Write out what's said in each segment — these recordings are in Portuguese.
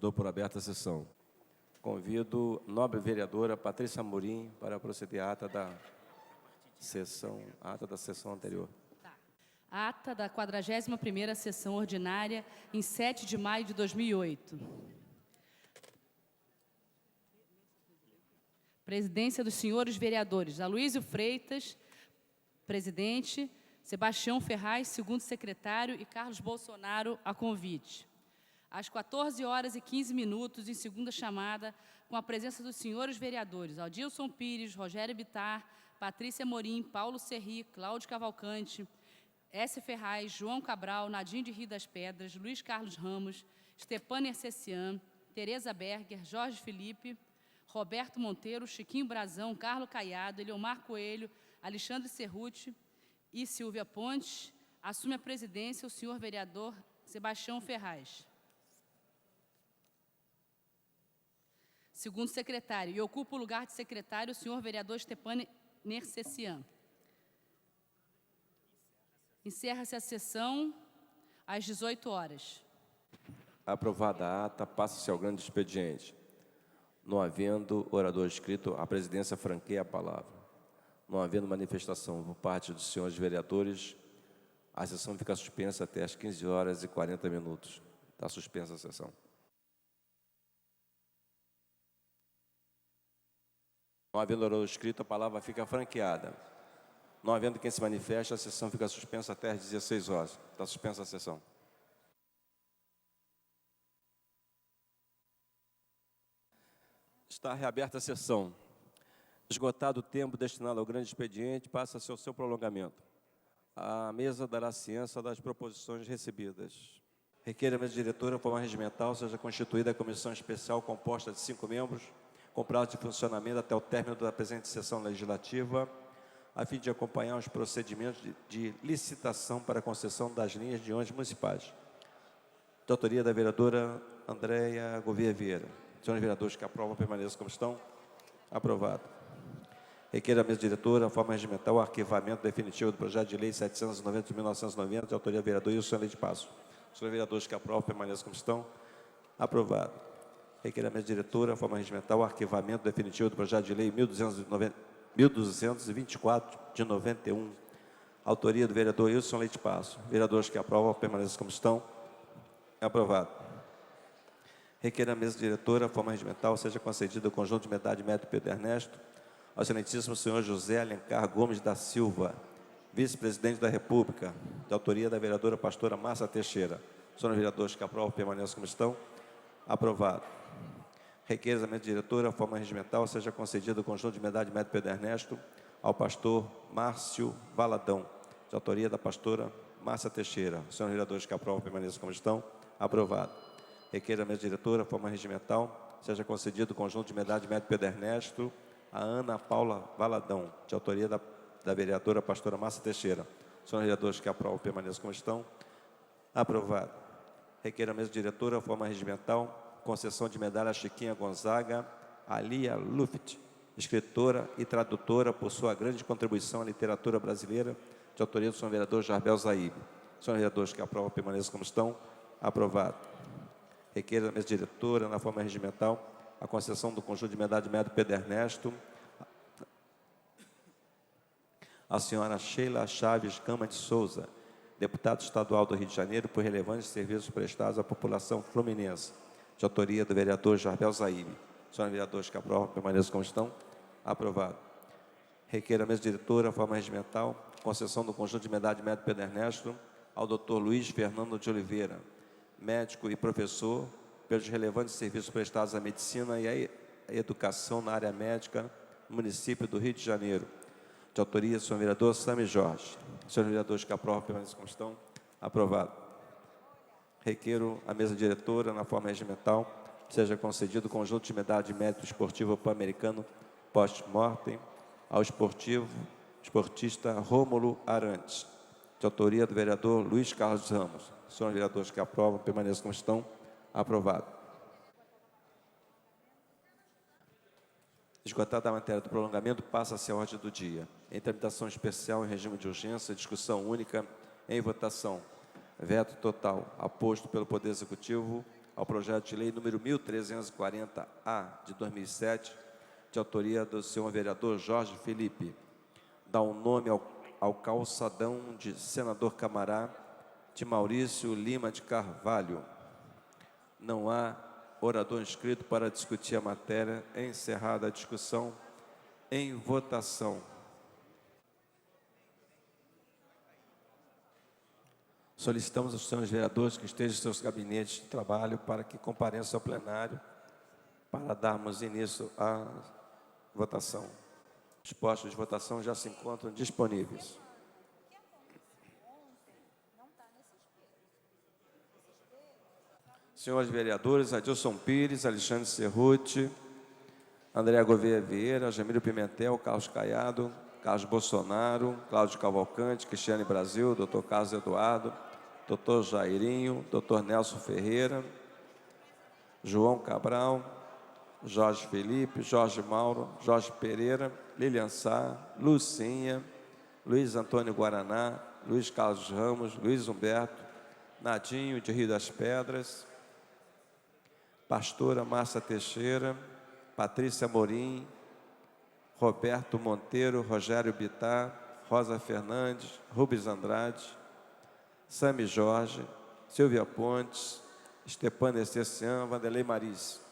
Dou por aberta a sessão. Convido a nobre vereadora Patrícia Amorim para proceder à ata da sessão anterior. Ata da 41ª sessão ordinária, em 7 de maio de 2008. Presidência dos senhores vereadores Aloysio Freitas, presidente, Sebastião Ferraz, segundo secretário, e Carlos Bolsonaro, a convite. Às 14h15, em segunda chamada, com a presença dos senhores vereadores Adilson Pires, Rogério Bittar, Patrícia Amorim, Paulo Serri, Cláudio Cavalcante, S. Ferraz, João Cabral, Nadim de Rio das Pedras, Luiz Carlos Ramos, Stepane Ercecian, Tereza Berger, Jorge Felipe, Roberto Monteiro, Chiquinho Brazão, Carlos Caiado, Eliomar Coelho, Alexandre Cerruti e Silvia Pontes, assume a presidência o senhor vereador Sebastião Ferraz. Segundo secretário, e ocupa o lugar de secretário o senhor vereador Stepane Ercecian. Encerra-se a sessão às 18 horas. Aprovada a ata, passa-se ao grande expediente. Não havendo orador inscrito, a presidência franqueia a palavra. Não havendo manifestação por parte dos senhores vereadores, a sessão fica suspensa até às 15h40. Está suspensa a sessão. Não havendo orador inscrito, a palavra fica franqueada. Não havendo quem se manifeste, a sessão fica suspensa até às 16 horas. Está suspensa a sessão. Está reaberta a sessão. Esgotado o tempo destinado ao grande expediente, passa-se ao seu prolongamento. A mesa dará ciência das proposições recebidas. Requer a mesa diretora, forma regimental, seja constituída a comissão especial composta de 5 membros, com prazo de funcionamento até o término da presente sessão legislativa, a fim de acompanhar os procedimentos de licitação para a concessão das linhas de ônibus municipais. De autoria da vereadora Andréia Gouveia Vieira. Senhores vereadores que aprovam, permaneçam como estão. Aprovado. Requer a mesa diretora, a forma regimental, o arquivamento definitivo do projeto de lei 790 de 1990, de autoria do vereador Wilson Leite Passo. Senhores vereadores que aprovam, permaneçam como estão. Aprovado. Requer a mesa diretora, a forma regimental, o arquivamento definitivo do projeto de lei 1224 de 91, autoria do vereador Wilson Leite Passo. Vereadores que aprovam, permaneçam como estão. Aprovado. Requer a mesa diretora, a forma regimental, seja concedida o conjunto de medalha de mérito Pedro Ernesto ao excelentíssimo senhor José Alencar Gomes da Silva, vice-presidente da República, de autoria da vereadora pastora Márcia Teixeira. Senhores vereadores que aprovam, permaneçam como estão. Aprovado. Requer a mesa diretora, a forma regimental, seja concedida o conjunto de medalha de mérito Pedro Ernesto ao pastor Márcio Valadão, de autoria da pastora Márcia Teixeira. Senhores vereadores que aprovam, permaneçam como estão. Aprovado. Requer a mesa diretora, a forma regimental, seja concedido o conjunto de medalha de mérito Pedro Ernesto a Ana Paula Valadão, de autoria da vereadora pastora Márcia Teixeira. Senhores vereadores que aprovam, permaneçam como estão. Aprovado. Requer a mesa diretora, a forma regimental, concessão de medalha a Chiquinha Gonzaga, Alia Luft, escritora e tradutora por sua grande contribuição à literatura brasileira, de autoria do senhor vereador Jarbel Zaíbe. Senhores vereadores que aprovam, permaneçam como estão. Aprovado. Requer a mesa diretora, na forma regimental, a concessão do conjunto de medalha de mérito Pedro Ernesto à senhora Sheila Chaves Gama de Souza, deputada estadual do Rio de Janeiro, por relevantes serviços prestados à população fluminense, de autoria do vereador Jarbel Zaíbe. Senhores vereadores que aprovam, permaneçam como estão. Aprovado. Requer a mesa diretora, a forma regimental, concessão do conjunto de medalha de mérito Pedro Ernesto ao doutor Luiz Fernando de Oliveira, médico e professor, pelos relevantes serviços prestados à medicina e à educação na área médica no município do Rio de Janeiro, de autoria do senhor vereador Sami Jorge. Senhores vereadores que aprovam, permaneçam como estão. Aprovado. Requero a mesa diretora, na forma regimental, seja concedido o conjunto de medalha de mérito esportivo pan-americano post-mortem ao esportista Rômulo Arantes, de autoria do vereador Luiz Carlos Ramos. Senhores vereadores que aprovam, permaneçam como estão. Aprovado. Esgotada a matéria do prolongamento, passa-se a ordem do dia. Em tramitação especial, em regime de urgência, discussão única, em votação. Veto total, aposto pelo Poder Executivo, ao projeto de lei número 1340-A de 2007, de autoria do senhor vereador Jorge Felipe. Dá um nome ao calçadão de Senador Camará, de Maurício Lima de Carvalho. Não há orador inscrito para discutir a matéria. Encerrada a discussão, em votação. Solicitamos aos senhores vereadores que estejam em seus gabinetes de trabalho para que compareçam ao plenário para darmos início à votação. Os postos de votação já se encontram disponíveis. Senhores vereadores, Adilson Pires, Alexandre Cerruti, André Gouveia Vieira, Jamílio Pimentel, Carlos Caiado, Carlos Bolsonaro, Cláudio Cavalcante, Cristiane Brasil, Dr. Carlos Eduardo, Dr. Jairinho, Dr. Nelson Ferreira, João Cabral, Jorge Felipe, Jorge Mauro, Jorge Pereira, Lilian Sá, Lucinha, Luiz Antônio Guaraná, Luiz Carlos Ramos, Luiz Humberto, Nadinho de Rio das Pedras, Pastora Márcia Teixeira, Patrícia Morim, Roberto Monteiro, Rogério Bittar, Rosa Fernandes, Rubens Andrade, Sami Jorge, Silvia Pontes, Stepane Estecian, Vanderlei Maris.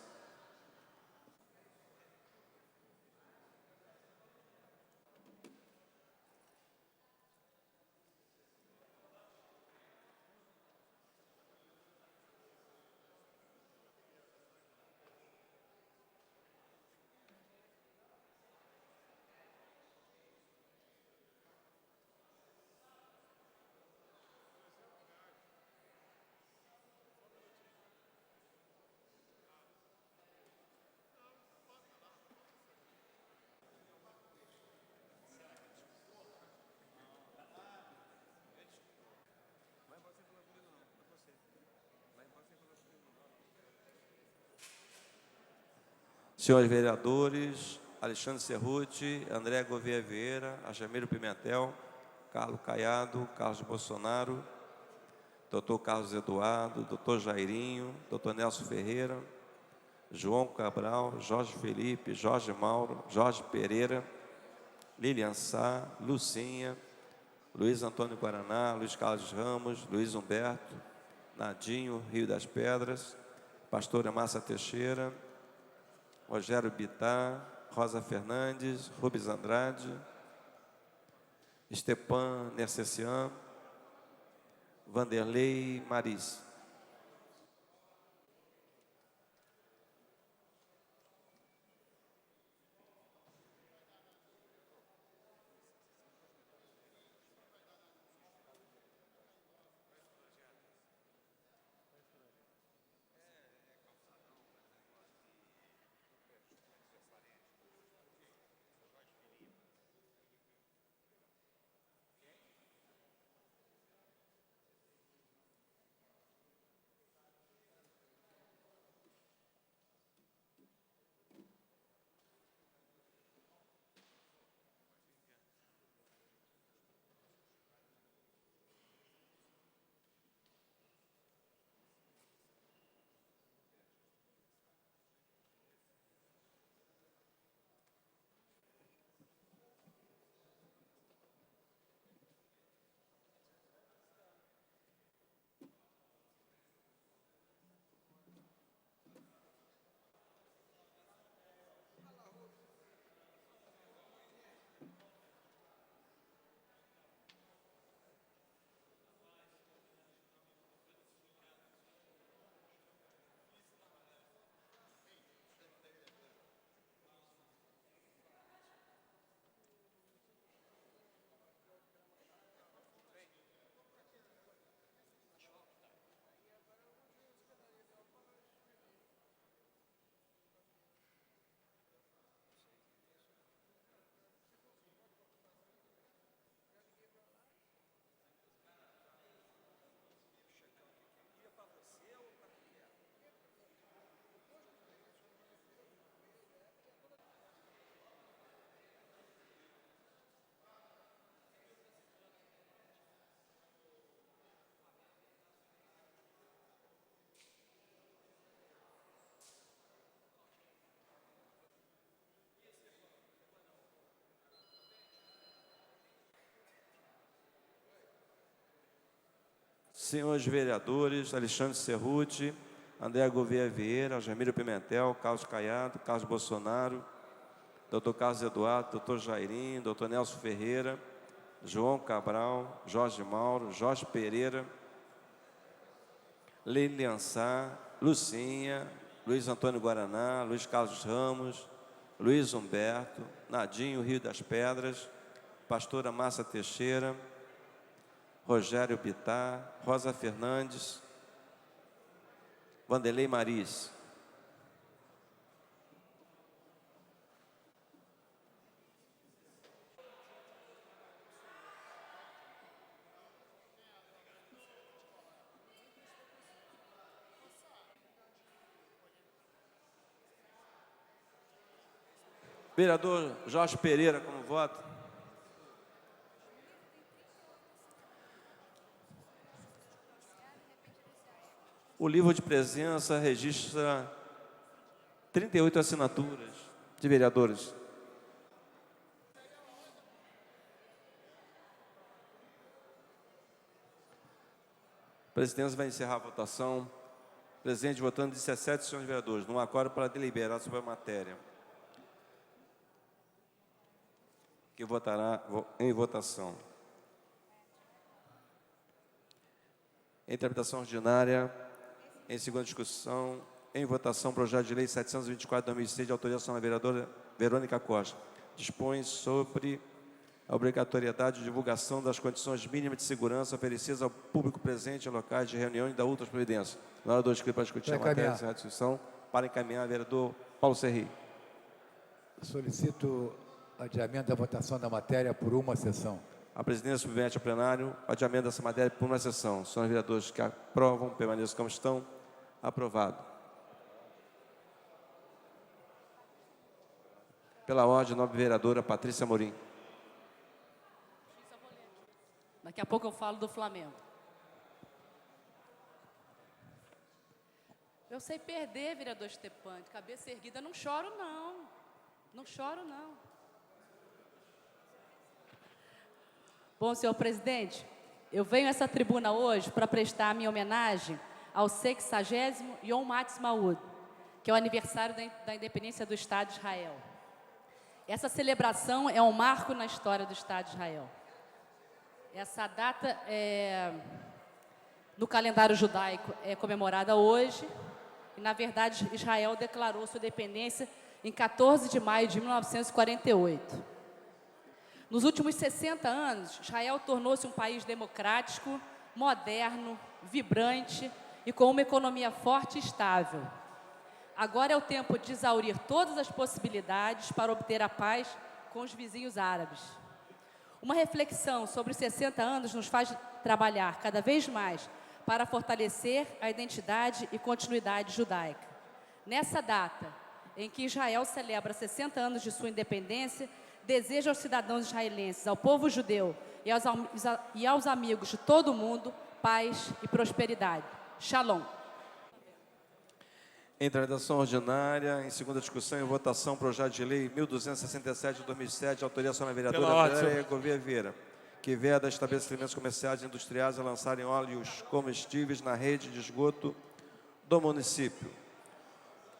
Senhores vereadores, Alexandre Cerruti, André Gouveia Vieira, Jamílio Pimentel, Carlos Caiado, Carlos Bolsonaro, Dr. Carlos Eduardo, Dr. Jairinho, Dr. Nelson Ferreira, João Cabral, Jorge Felipe, Jorge Mauro, Jorge Pereira, Lilian Sá, Lucinha, Luiz Antônio Guaraná, Luiz Carlos Ramos, Luiz Humberto, Nadinho, Rio das Pedras, Pastora Márcia Teixeira, Rogério Bittar, Rosa Fernandes, Rubens Andrade, Stepane Estecian, Vanderlei Maris. Senhores vereadores, Alexandre Cerruti, André Gouveia Vieira, Jamílio Pimentel, Carlos Caiado, Carlos Bolsonaro, Dr. Carlos Eduardo, Dr. Jairinho, Dr. Nelson Ferreira, João Cabral, Jorge Mauro, Jorge Pereira, Lilian Sá, Lucinha, Luiz Antônio Guaraná, Luiz Carlos Ramos, Luiz Humberto, Nadinho Rio das Pedras, Pastora Márcia Teixeira, Rogério Bittar, Rosa Fernandes, Vanderlei Maris. Vereador Jorge Pereira, como voto? O livro de presença registra 38 assinaturas de vereadores. A presidência vai encerrar a votação. Presidente votando 17 senhores vereadores, num acordo para deliberar sobre a matéria, que votará em votação. Em tramitação ordinária, em segunda discussão, em votação, projeto de lei 724/2006, de autorização da vereadora Verônica Costa. Dispõe sobre a obrigatoriedade de divulgação das condições mínimas de segurança oferecidas ao público presente em locais de reunião e da outras providências. Na hora do escrito para discutir a matéria de discussão, para encaminhar, vereador Paulo Serri. Solicito adiamento da votação da matéria por uma sessão. A presidência submete ao plenário o adiamento dessa matéria por uma sessão. Senhores vereadores que aprovam, permaneçam como estão. Aprovado. Pela ordem, nobre vereadora Patrícia Morim. Daqui a pouco eu falo do Flamengo. Eu sei perder, vereador Stepan, de cabeça erguida. Não choro, não. Não choro, não. Bom, senhor presidente, eu venho a essa tribuna hoje para prestar a minha homenagem ao 60º Yom Ha'atzmaut, que é o aniversário da independência do Estado de Israel. Essa celebração é um marco na história do Estado de Israel. Essa data, no calendário judaico, é comemorada hoje, e, na verdade, Israel declarou sua independência em 14 de maio de 1948. Nos últimos 60 anos, Israel tornou-se um país democrático, moderno, vibrante e com uma economia forte e estável. Agora é o tempo de exaurir todas as possibilidades para obter a paz com os vizinhos árabes. Uma reflexão sobre os 60 anos nos faz trabalhar cada vez mais para fortalecer a identidade e continuidade judaica. Nessa data, em que Israel celebra 60 anos de sua independência, desejo aos cidadãos israelenses, ao povo judeu e aos amigos de todo o mundo, paz e prosperidade. Shalom. Em tramitação ordinária, em segunda discussão e votação, projeto de lei 1267 de 2007, autoria da vereadora André Gouveia Vieira, que veda estabelecimentos comerciais e industriais a lançarem óleos comestíveis na rede de esgoto do município.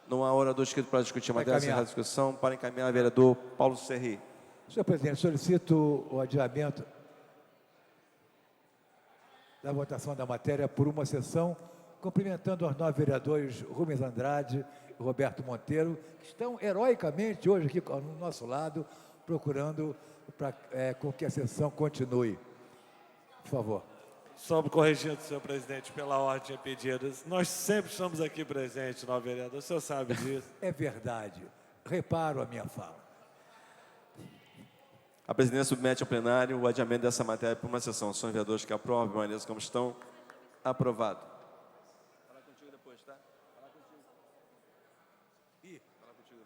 Não há orador escrito para discutir a matéria da discussão, para encaminhar, vereador Paulo Serri. Senhor presidente, solicito o adiamento da votação da matéria por uma sessão, cumprimentando os 9 vereadores Rubens Andrade e Roberto Monteiro, que estão heroicamente hoje aqui ao nosso lado, procurando com que a sessão continue. Por favor. Só corrigindo, senhor presidente, pela ordem de pedidos, nós sempre estamos aqui presentes, nobre vereador, o senhor sabe disso. É verdade. Reparo a minha fala. A presidência submete ao plenário o adiamento dessa matéria por uma sessão. Senhores vereadores que aprovam, permaneçam como estão. Aprovado. Falar contigo depois, tá? Falar contigo. Falar contigo.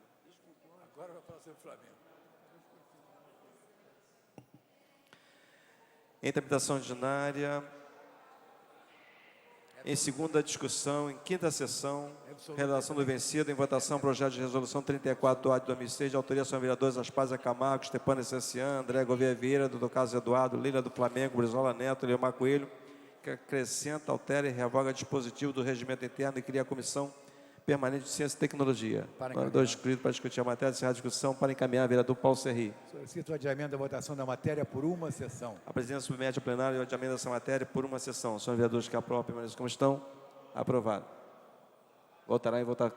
Agora vai falar sobre o Flamengo. Em tramitação ordinária, em segunda discussão, em quinta sessão, redação do vencido, em votação, projeto de resolução 34 de 2006, de autoria dos vereadores Aspásia Camargo, Stepano Essencian, André Gouveia Vieira, Dr. Carlos Eduardo, Lila do Flamengo, Brizola Neto, Leomar Coelho, que acrescenta, altera e revoga dispositivo do regimento interno e cria a Comissão Permanente de Ciência e Tecnologia. Orador inscrito para discutir a matéria, encerrar a discussão, para encaminhar, vereador Paulo Serri. Solicito o adiamento da votação da matéria por uma sessão. A presidência submete ao plenário o adiamento dessa matéria por uma sessão. Senhores vereadores que aprovam, permaneçam como estão. Aprovado. Votará em votação.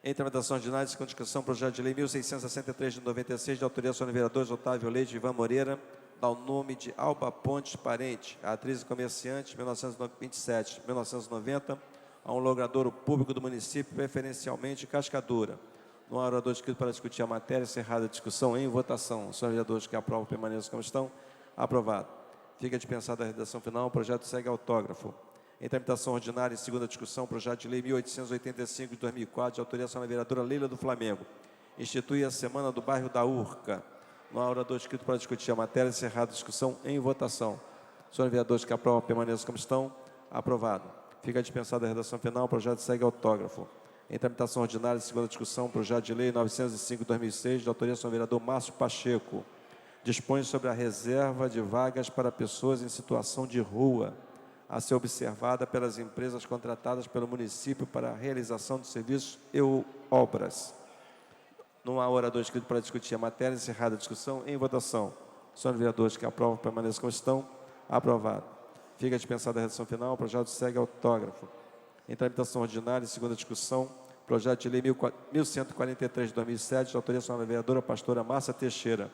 Em tramitação ordinária, segunda discussão, projeto de lei 1663 de 96, de autoria dos vereadores Otávio Leite e Ivan Moreira, dá o nome de Alba Pontes Parente, a atriz e comerciante, 1927-1990, a um logradouro público do município, preferencialmente Cascadura. Não há orador inscrito para discutir a matéria, encerrada a discussão em votação. Senhores vereadores que aprovam, permaneçam como estão. Aprovado. Fica dispensada a redação final, o projeto segue autógrafo. Em tramitação ordinária, em segunda discussão, projeto de lei 1885 de 2004, de autoria da vereadora Leila do Flamengo. Institui a Semana do Bairro da Urca. Não há orador inscrito para discutir a matéria, encerrada a discussão em votação. Senhores vereadores que aprovam, permaneçam como estão. Aprovado. Fica dispensada a redação final, o projeto segue autógrafo. Em tramitação ordinária, em segunda discussão, projeto de lei 905 de 2006, de autoria do vereador Márcio Pacheco. Dispõe sobre a reserva de vagas para pessoas em situação de rua, a ser observada pelas empresas contratadas pelo município para a realização de serviços e obras. Não há orador inscrito para discutir a matéria, encerrada a discussão em votação. Senhores vereadores que aprovam, permaneçam como estão. Aprovado. Fica dispensada a redação final, o projeto segue autógrafo. Em tramitação ordinária, em segunda discussão, projeto de lei 1143 de 2007, de autoria da vereadora pastora Márcia Teixeira,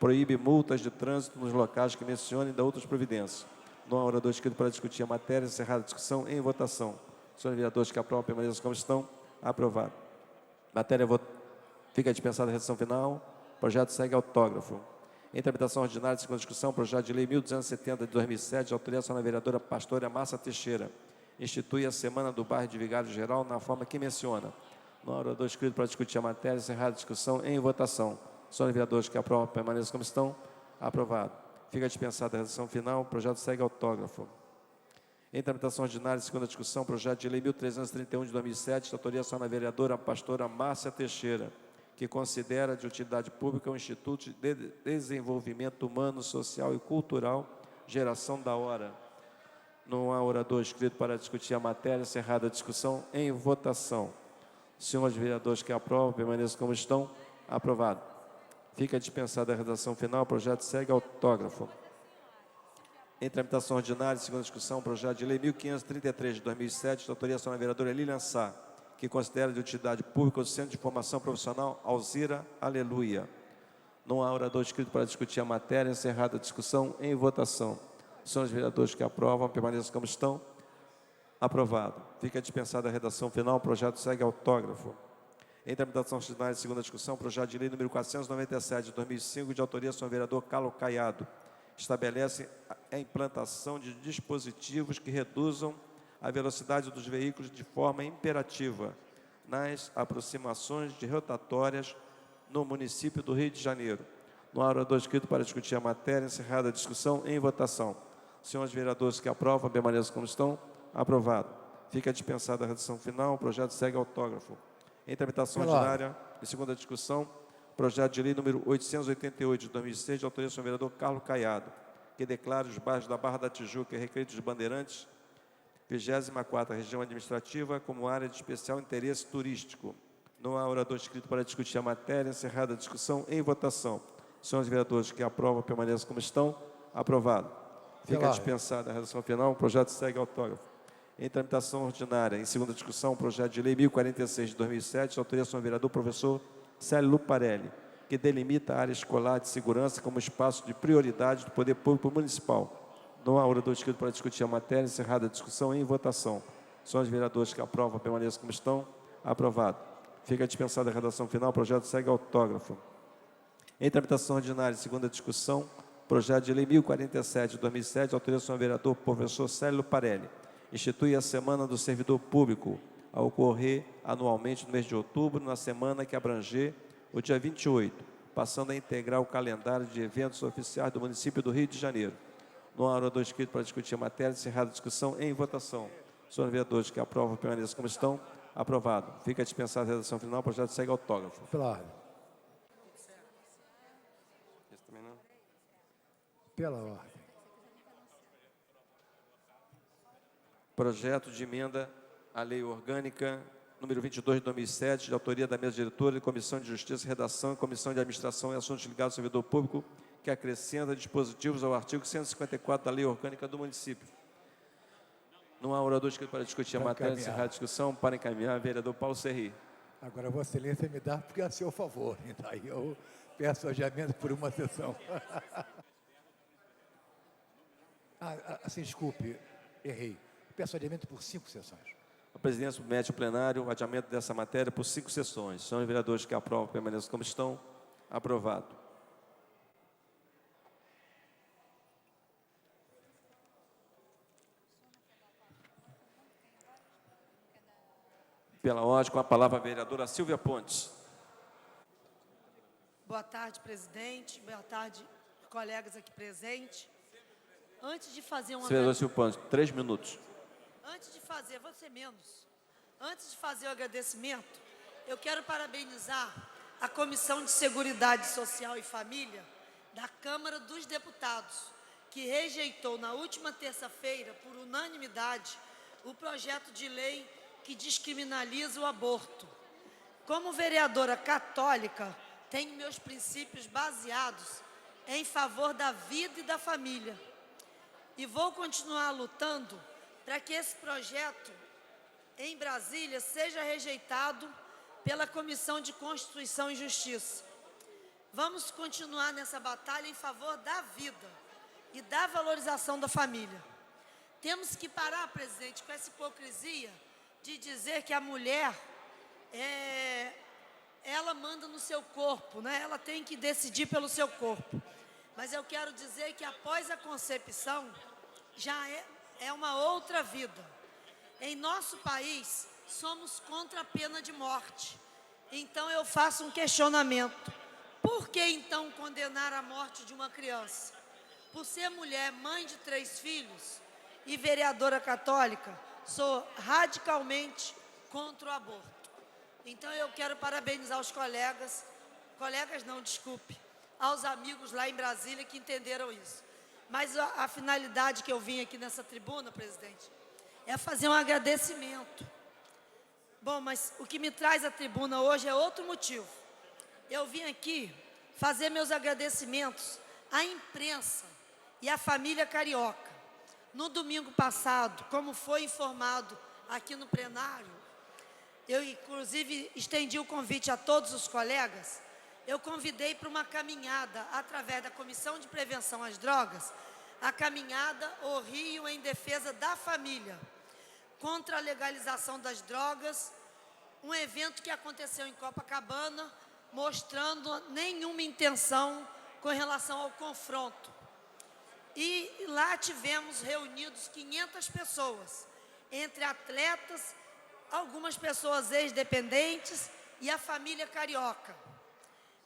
proíbe multas de trânsito nos locais que mencionem da outras providências. Não há orador inscrito para discutir a matéria, encerrada a discussão em votação. Senhores vereadores que aprovam, permaneçam como estão. Aprovado. Matéria fica dispensada a redação final. Projeto segue autógrafo. Em tramitação ordinária, segunda discussão, projeto de lei 1270 de 2007, de autoria da vereadora pastora Márcia Teixeira. Institui a Semana do Bairro de Vigário Geral na forma que menciona. Não há orador inscrito para discutir a matéria, encerrada a discussão em votação. Senhores vereadores que aprovam, permaneçam como estão. Aprovado. Fica dispensada a redação final, o projeto segue autógrafo. Em tramitação ordinária, segunda discussão, projeto de lei 1331 de 2007, de autoria da vereadora pastora Márcia Teixeira, que considera de utilidade pública o Instituto de Desenvolvimento Humano, Social e Cultural, Geração da Hora. Não há orador inscrito para discutir a matéria, encerrada a discussão em votação. Senhores vereadores que aprovam, permaneçam como estão. Aprovado. Fica dispensada a redação final, o projeto segue autógrafo. Em tramitação ordinária, segunda discussão, projeto de lei 1533 de 2007, de autoria da vereadora Lilian Sá, que considera de utilidade pública o Centro de Formação Profissional Alzira Aleluia. Não há orador inscrito para discutir a matéria, encerrada a discussão em votação. Senhores vereadores que aprovam, permaneçam como estão. Aprovado. Fica dispensada a redação final, o projeto segue autógrafo. Em tramitação ordinária, segunda discussão, projeto de lei número 497 de 2005, de autoria do vereador Carlos Caiado, estabelece a implantação de dispositivos que reduzam a velocidade dos veículos de forma imperativa nas aproximações de rotatórias no município do Rio de Janeiro. No orador inscrito para discutir a matéria, encerrada a discussão em votação. Senhores vereadores que aprovam, permaneçam como estão. Aprovado. Fica dispensada a redação final, o projeto segue autógrafo. Em tramitação ordinária, em segunda discussão, projeto de lei número 888 de 2006, de autoria do vereador Carlos Caiado, que declara os bairros da Barra da Tijuca e Recreio dos Bandeirantes, 24ª região administrativa, como área de especial interesse turístico. Não há orador inscrito para discutir a matéria, encerrada a discussão em votação. Senhores vereadores que aprovam, permaneçam como estão. Aprovado. Fica dispensada a redação final, o projeto segue autógrafo. Em tramitação ordinária, em segunda discussão, projeto de lei 1046 de 2007, de autoria do vereador professor Célio Luparelli, que delimita a área escolar de segurança como espaço de prioridade do poder público municipal. Não há orador inscrito para discutir a matéria, encerrada a discussão em votação. Senhores vereadores que aprovam, permaneçam como estão. Aprovado. Fica dispensada a redação final, o projeto segue autógrafo. Em tramitação ordinária, segunda discussão, projeto de lei 1047 de 2007, de autoria do vereador professor Célio Luparelli, institui a Semana do Servidor Público, a ocorrer anualmente no mês de outubro, na semana que abranger o dia 28, passando a integrar o calendário de eventos oficiais do município do Rio de Janeiro. Não há orador inscrito para discutir a matéria, encerrada a discussão em votação. Senhores vereadores que aprovam, permaneçam como estão. Aprovado. Fica dispensada a redação final, o projeto segue autógrafo. Pela ordem. Esse também não? Pela ordem. Projeto de emenda à Lei Orgânica número 22 de 2007, de autoria da mesa diretora de Comissão de Justiça, Redação e Comissão de Administração e Assuntos Ligados ao Servidor Público, que acrescenta dispositivos ao artigo 154 da Lei Orgânica do Município. Não há orador inscrito para discutir a matéria, encerrar a discussão, para encaminhar, vereador Paulo Serri. Agora, Vossa Excelência me dá porque é a seu favor. Então, aí eu peço adiamento por uma sessão. Assim, desculpe, errei. Peço adiamento por 5 sessões. A presidência submete ao plenário o adiamento dessa matéria por 5 sessões. São os vereadores que aprovam, permaneçam como estão. Aprovado. Pela ordem, com a palavra a vereadora Silvia Pontes. Boa tarde, presidente. Boa tarde, colegas aqui presentes. Antes de fazer Vereador Silvia Pontes, 3 minutos. Antes de fazer, vou ser menos. Antes de fazer o agradecimento, eu quero parabenizar a Comissão de Seguridade Social e Família da Câmara dos Deputados, que rejeitou na última terça-feira, por unanimidade, o projeto de lei que descriminaliza o aborto. Como vereadora católica, tenho meus princípios baseados em favor da vida e da família. E vou continuar lutando para que esse projeto, em Brasília, seja rejeitado pela Comissão de Constituição e Justiça. Vamos continuar nessa batalha em favor da vida e da valorização da família. Temos que parar, presidente, com essa hipocrisia de dizer que a mulher, ela manda no seu corpo, né? Ela tem que decidir pelo seu corpo. Mas eu quero dizer que após a concepção, já é uma outra vida. Em nosso país, somos contra a pena de morte. Então eu faço um questionamento. Por que então condenar a morte de uma criança? Por ser mulher, mãe de 3 filhos e vereadora católica, sou radicalmente contra o aborto. Então eu quero parabenizar os colegas não, desculpe, aos amigos lá em Brasília que entenderam isso. Mas a finalidade que eu vim aqui nessa tribuna, presidente, é fazer um agradecimento. Bom, mas o que me traz à tribuna hoje é outro motivo. Eu vim aqui fazer meus agradecimentos à imprensa e à família carioca. No domingo passado, como foi informado aqui no plenário, eu inclusive estendi o convite a todos os colegas. Eu convidei para uma caminhada, através da Comissão de Prevenção às Drogas, a caminhada O Rio em Defesa da Família, contra a legalização das drogas, um evento que aconteceu em Copacabana, mostrando nenhuma intenção com relação ao confronto. E lá tivemos reunidos 500 pessoas, entre atletas, algumas pessoas ex-dependentes e a família carioca.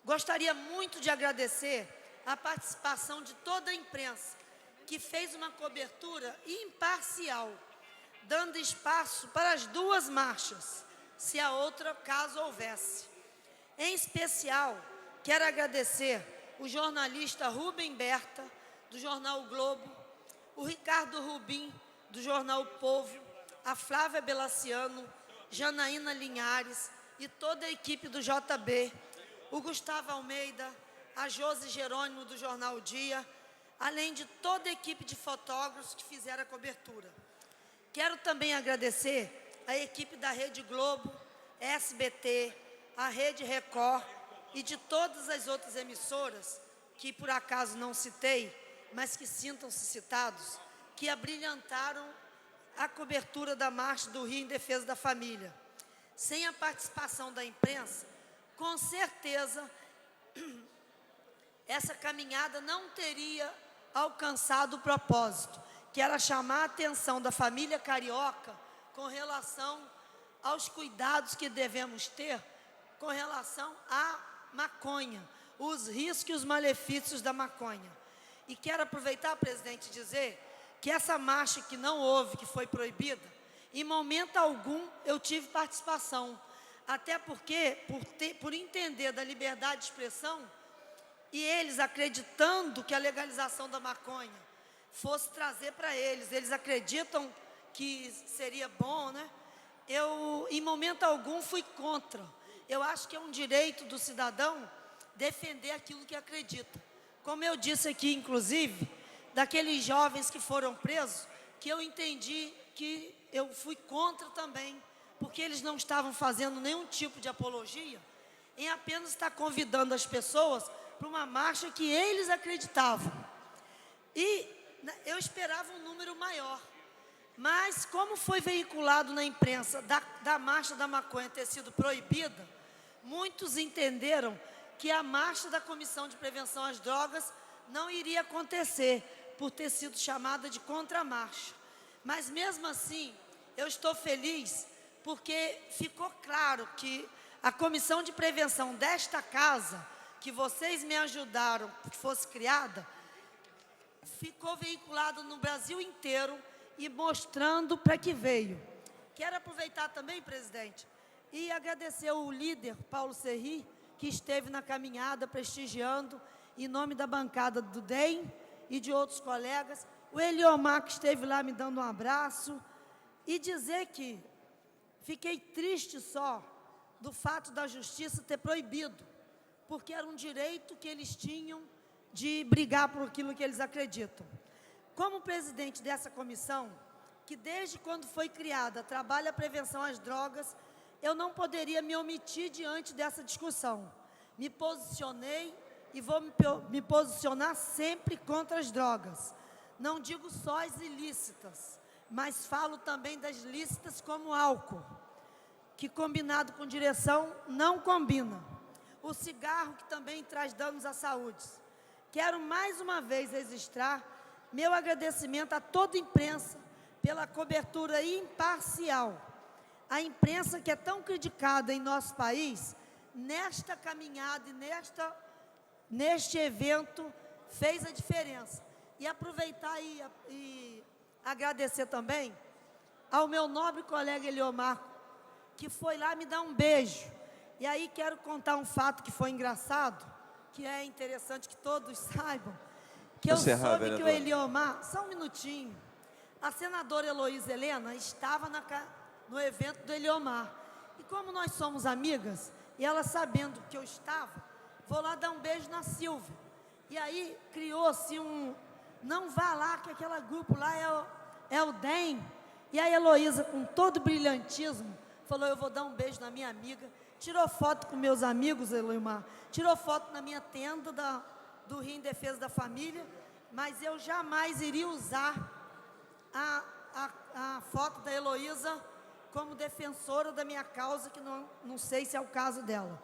Gostaria muito de agradecer a participação de toda a imprensa, que fez uma cobertura imparcial, dando espaço para as 2 marchas, se a outra, caso houvesse. Em especial, quero agradecer o jornalista Rubem Berta, do jornal o Globo, o Ricardo Rubim, do jornal O Povo, a Flávia Belaciano, Janaína Linhares e toda a equipe do JB, o Gustavo Almeida, a Josi Jerônimo, do jornal O Dia, além de toda a equipe de fotógrafos que fizeram a cobertura. Quero também agradecer a equipe da Rede Globo, SBT, a Rede Record e de todas as outras emissoras, que por acaso não citei, mas que sintam-se citados, que abrilhantaram a cobertura da Marcha do Rio em Defesa da Família. Sem a participação da imprensa, com certeza, essa caminhada não teria alcançado o propósito, que era chamar a atenção da família carioca com relação aos cuidados que devemos ter com relação à maconha, os riscos e os malefícios da maconha. E quero aproveitar, presidente, e dizer que essa marcha que não houve, que foi proibida, Em momento algum eu tive participação, até porque, por entender da liberdade de expressão, e eles acreditando que a legalização da maconha fosse trazer para eles acreditam que seria bom, né? Eu, em momento algum, fui contra. Eu acho que é um direito do cidadão defender aquilo que acredita. Como eu disse aqui, inclusive, daqueles jovens que foram presos, que eu entendi que eu fui contra também, porque eles não estavam fazendo nenhum tipo de apologia, em apenas estar convidando as pessoas para uma marcha que eles acreditavam. E eu esperava um número maior, mas como foi veiculado na imprensa da marcha da maconha ter sido proibida, muitos entenderam que a marcha da Comissão de Prevenção às Drogas não iria acontecer, por ter sido chamada de contramarcha. Mas mesmo assim, eu estou feliz, porque ficou claro que a Comissão de Prevenção desta casa, que vocês me ajudaram que fosse criada, ficou veiculado no Brasil inteiro e mostrando para que veio. Quero aproveitar também, presidente, e agradecer o líder, Paulo Serri, que esteve na caminhada prestigiando, em nome da bancada do DEM e de outros colegas, o Eliomar, que esteve lá me dando um abraço, e dizer que fiquei triste só do fato da justiça ter proibido, porque era um direito que eles tinham de brigar por aquilo que eles acreditam. Como presidente dessa comissão, que desde quando foi criada trabalha a prevenção às drogas, eu não poderia me omitir diante dessa discussão. Me posicionei e vou me posicionar sempre contra as drogas. Não digo só as ilícitas, mas falo também das lícitas como álcool, que combinado com direção não combina. O cigarro, que também traz danos à saúde. Quero mais uma vez registrar meu agradecimento a toda a imprensa pela cobertura imparcial. A imprensa que é tão criticada em nosso país, nesta caminhada e neste evento, fez a diferença. E aproveitar e agradecer também ao meu nobre colega Eliomar, que foi lá me dar um beijo. E aí quero contar um fato que foi engraçado, que é interessante que todos saibam, que eu soube que o Eliomar, só um minutinho, a senadora Heloísa Helena estava no evento do Eliomar. E como nós somos amigas, e ela sabendo que eu estava, vou lá dar um beijo na Silvia. E aí criou-se não vá lá, que aquele grupo lá é o DEM. E a Heloísa, com todo brilhantismo, falou, eu vou dar um beijo na minha amiga. Tirou foto com meus amigos, Eliomar, tirou foto na minha tenda do Rio em Defesa da Família, mas eu jamais iria usar a foto da Heloísa como defensora da minha causa, que não sei se é o caso dela.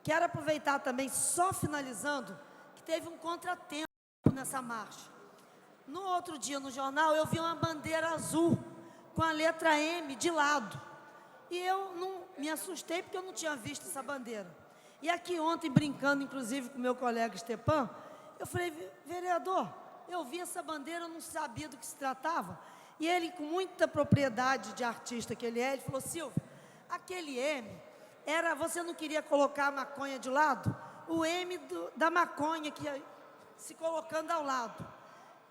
Quero aproveitar também, só finalizando, que teve um contratempo nessa marcha. No outro dia, no jornal, eu vi uma bandeira azul, com a letra M de lado. E eu não me assustei, porque eu não tinha visto essa bandeira. E aqui ontem, brincando, inclusive, com meu colega Stepan, eu falei, vereador, eu vi essa bandeira, eu não sabia do que se tratava. E ele, com muita propriedade de artista que ele é, ele falou, Silvia, aquele M, você não queria colocar a maconha de lado? O M da maconha, que ia se colocando ao lado.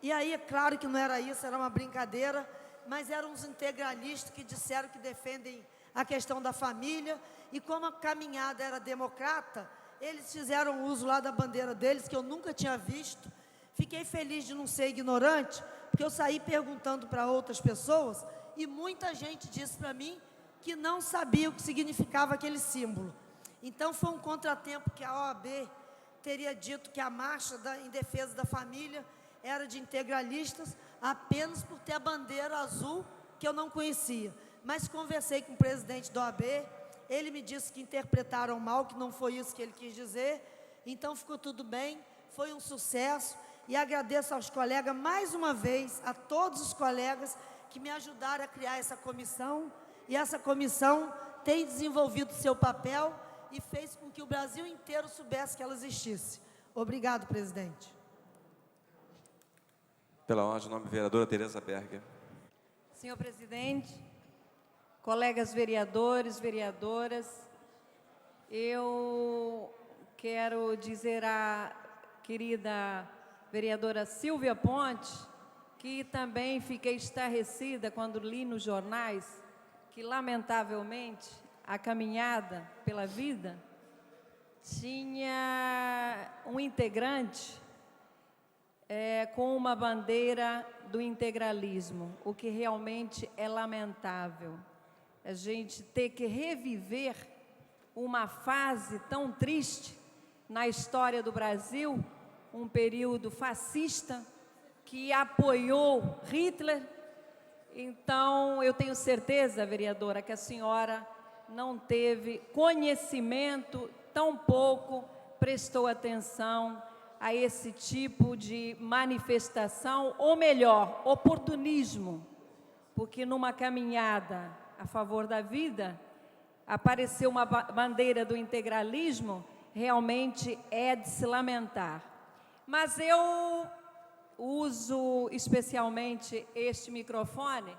E aí, é claro que não era isso, era uma brincadeira, mas eram os integralistas que disseram que defendem a questão da família, e como a caminhada era democrata, eles fizeram uso lá da bandeira deles, que eu nunca tinha visto. Fiquei feliz de não ser ignorante, porque eu saí perguntando para outras pessoas, e muita gente disse para mim que não sabia o que significava aquele símbolo. Então foi um contratempo que a OAB teria dito que a marcha em defesa da família era de integralistas, apenas por ter a bandeira azul, que eu não conhecia. Mas conversei com o presidente da OAB, ele me disse que interpretaram mal, que não foi isso que ele quis dizer, então ficou tudo bem, foi um sucesso, e agradeço aos colegas, mais uma vez, a todos os colegas que me ajudaram a criar essa comissão, e essa comissão tem desenvolvido seu papel e fez com que o Brasil inteiro soubesse que ela existisse. Obrigado, presidente. Pela ordem, nome vereadora Tereza Berger. Senhor presidente, colegas vereadores, vereadoras, eu quero dizer à querida vereadora Silvia Ponte que também fiquei estarrecida quando li nos jornais que, lamentavelmente, a caminhada pela vida tinha um integrante com uma bandeira do integralismo, o que realmente é lamentável. A gente ter que reviver uma fase tão triste na história do Brasil, um período fascista que apoiou Hitler. Então, eu tenho certeza, vereadora, que a senhora não teve conhecimento, tampouco prestou atenção a esse tipo de manifestação, ou melhor, oportunismo, porque numa caminhada a favor da vida, apareceu uma bandeira do integralismo, realmente é de se lamentar. Mas eu uso especialmente este microfone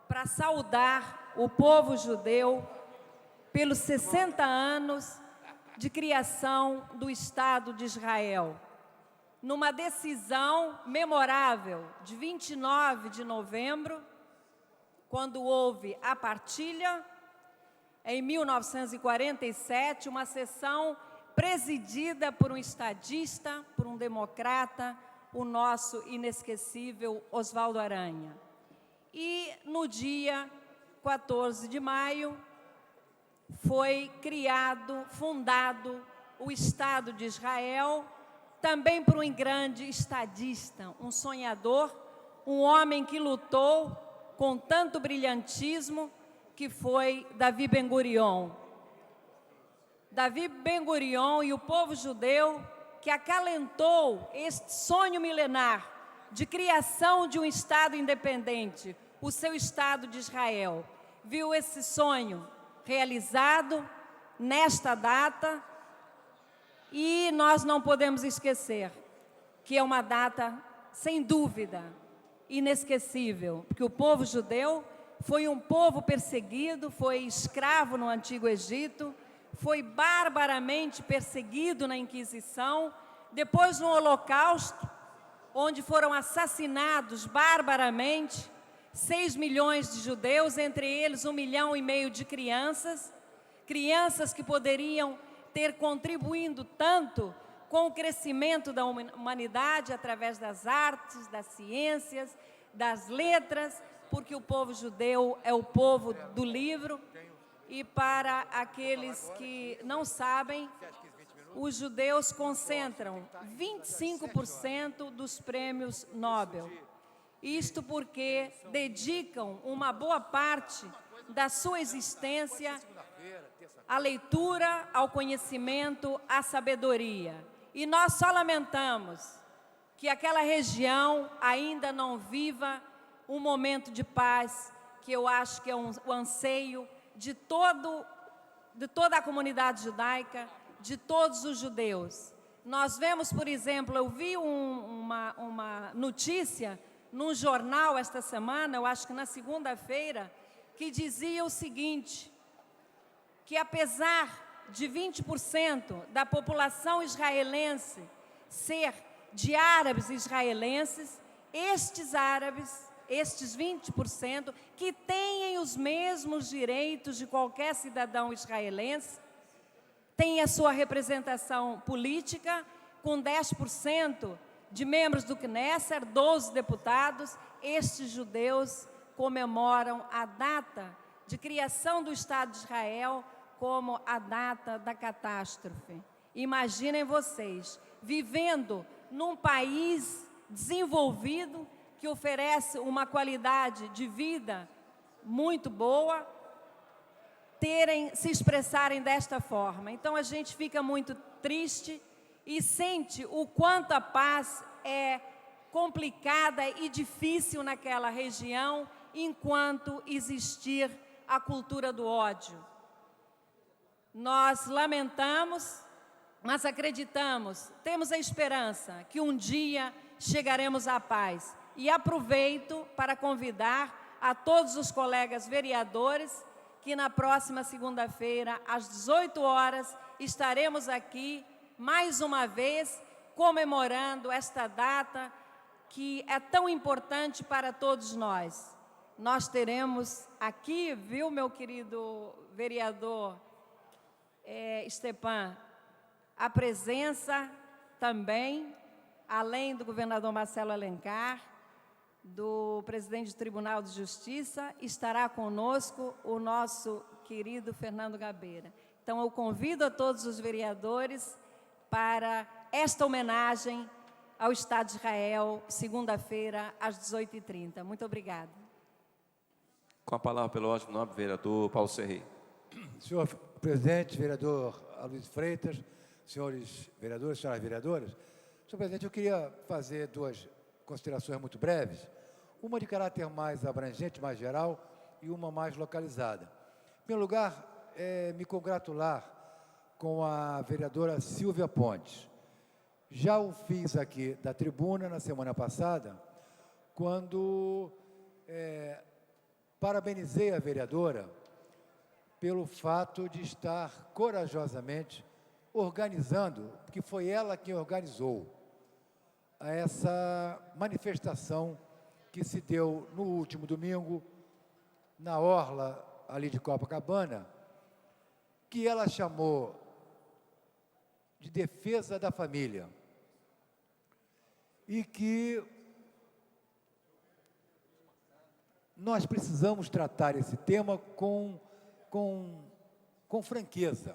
para saudar o povo judeu pelos 60 anos de criação do Estado de Israel. Numa decisão memorável de 29 de novembro, quando houve a partilha, em 1947, uma sessão presidida por um estadista, por um democrata, o nosso inesquecível Oswaldo Aranha. E no dia 14 de maio, foi criado, fundado o Estado de Israel, também por um grande estadista, um sonhador, um homem que lutou com tanto brilhantismo, que foi Davi Ben-Gurion. Davi Ben-Gurion e o povo judeu que acalentou este sonho milenar de criação de um Estado independente, o seu Estado de Israel. Viu esse sonho realizado nesta data e nós não podemos esquecer que é uma data, sem dúvida, inesquecível, porque o povo judeu foi um povo perseguido, foi escravo no Antigo Egito, foi barbaramente perseguido na Inquisição, depois no Holocausto, onde foram assassinados barbaramente 6 milhões de judeus, entre eles 1,5 milhão de crianças, crianças que poderiam ter contribuído tanto com o crescimento da humanidade através das artes, das ciências, das letras, porque o povo judeu é o povo do livro. E para aqueles que não sabem, os judeus concentram 25% dos prêmios Nobel. Isto porque dedicam uma boa parte da sua existência à leitura, ao conhecimento, à sabedoria. E nós só lamentamos que aquela região ainda não viva um momento de paz, que eu acho que é o anseio de toda a comunidade judaica, de todos os judeus. Nós vemos, por exemplo, eu vi uma notícia num jornal esta semana, eu acho que na segunda-feira, que dizia o seguinte, que apesar de 20% da população israelense ser de árabes israelenses, estes árabes, estes 20%, que têm os mesmos direitos de qualquer cidadão israelense, têm a sua representação política, com 10% de membros do Knesset, 12 deputados, estes judeus comemoram a data de criação do Estado de Israel como a data da catástrofe. Imaginem vocês, vivendo num país desenvolvido, que oferece uma qualidade de vida muito boa, se expressarem desta forma. Então, a gente fica muito triste e sente o quanto a paz é complicada e difícil naquela região, enquanto existir a cultura do ódio. Nós lamentamos, mas acreditamos, temos a esperança que um dia chegaremos à paz. E aproveito para convidar a todos os colegas vereadores que na próxima segunda-feira, às 18 horas, estaremos aqui, mais uma vez, comemorando esta data que é tão importante para todos nós. Nós teremos aqui, viu, meu querido vereador Stepan, a presença também, além do governador Marcelo Alencar, do presidente do Tribunal de Justiça, estará conosco o nosso querido Fernando Gabeira. Então, eu convido a todos os vereadores para esta homenagem ao Estado de Israel, segunda-feira, às 18h30. Muito obrigada. Com a palavra, pelo ótimo nome, vereador Paulo Serri. Senhor presidente, vereador Aloysio Freitas, senhores vereadores, senhoras vereadoras, senhor presidente, eu queria fazer duas considerações muito breves, uma de caráter mais abrangente, mais geral, e uma mais localizada. Em primeiro lugar, me congratular com a vereadora Silvia Pontes. Já o fiz aqui da tribuna na semana passada, quando parabenizei a vereadora pelo fato de estar corajosamente organizando, porque foi ela quem organizou essa manifestação que se deu no último domingo, na orla ali de Copacabana, que ela chamou de defesa da família, e que nós precisamos tratar esse tema com franqueza,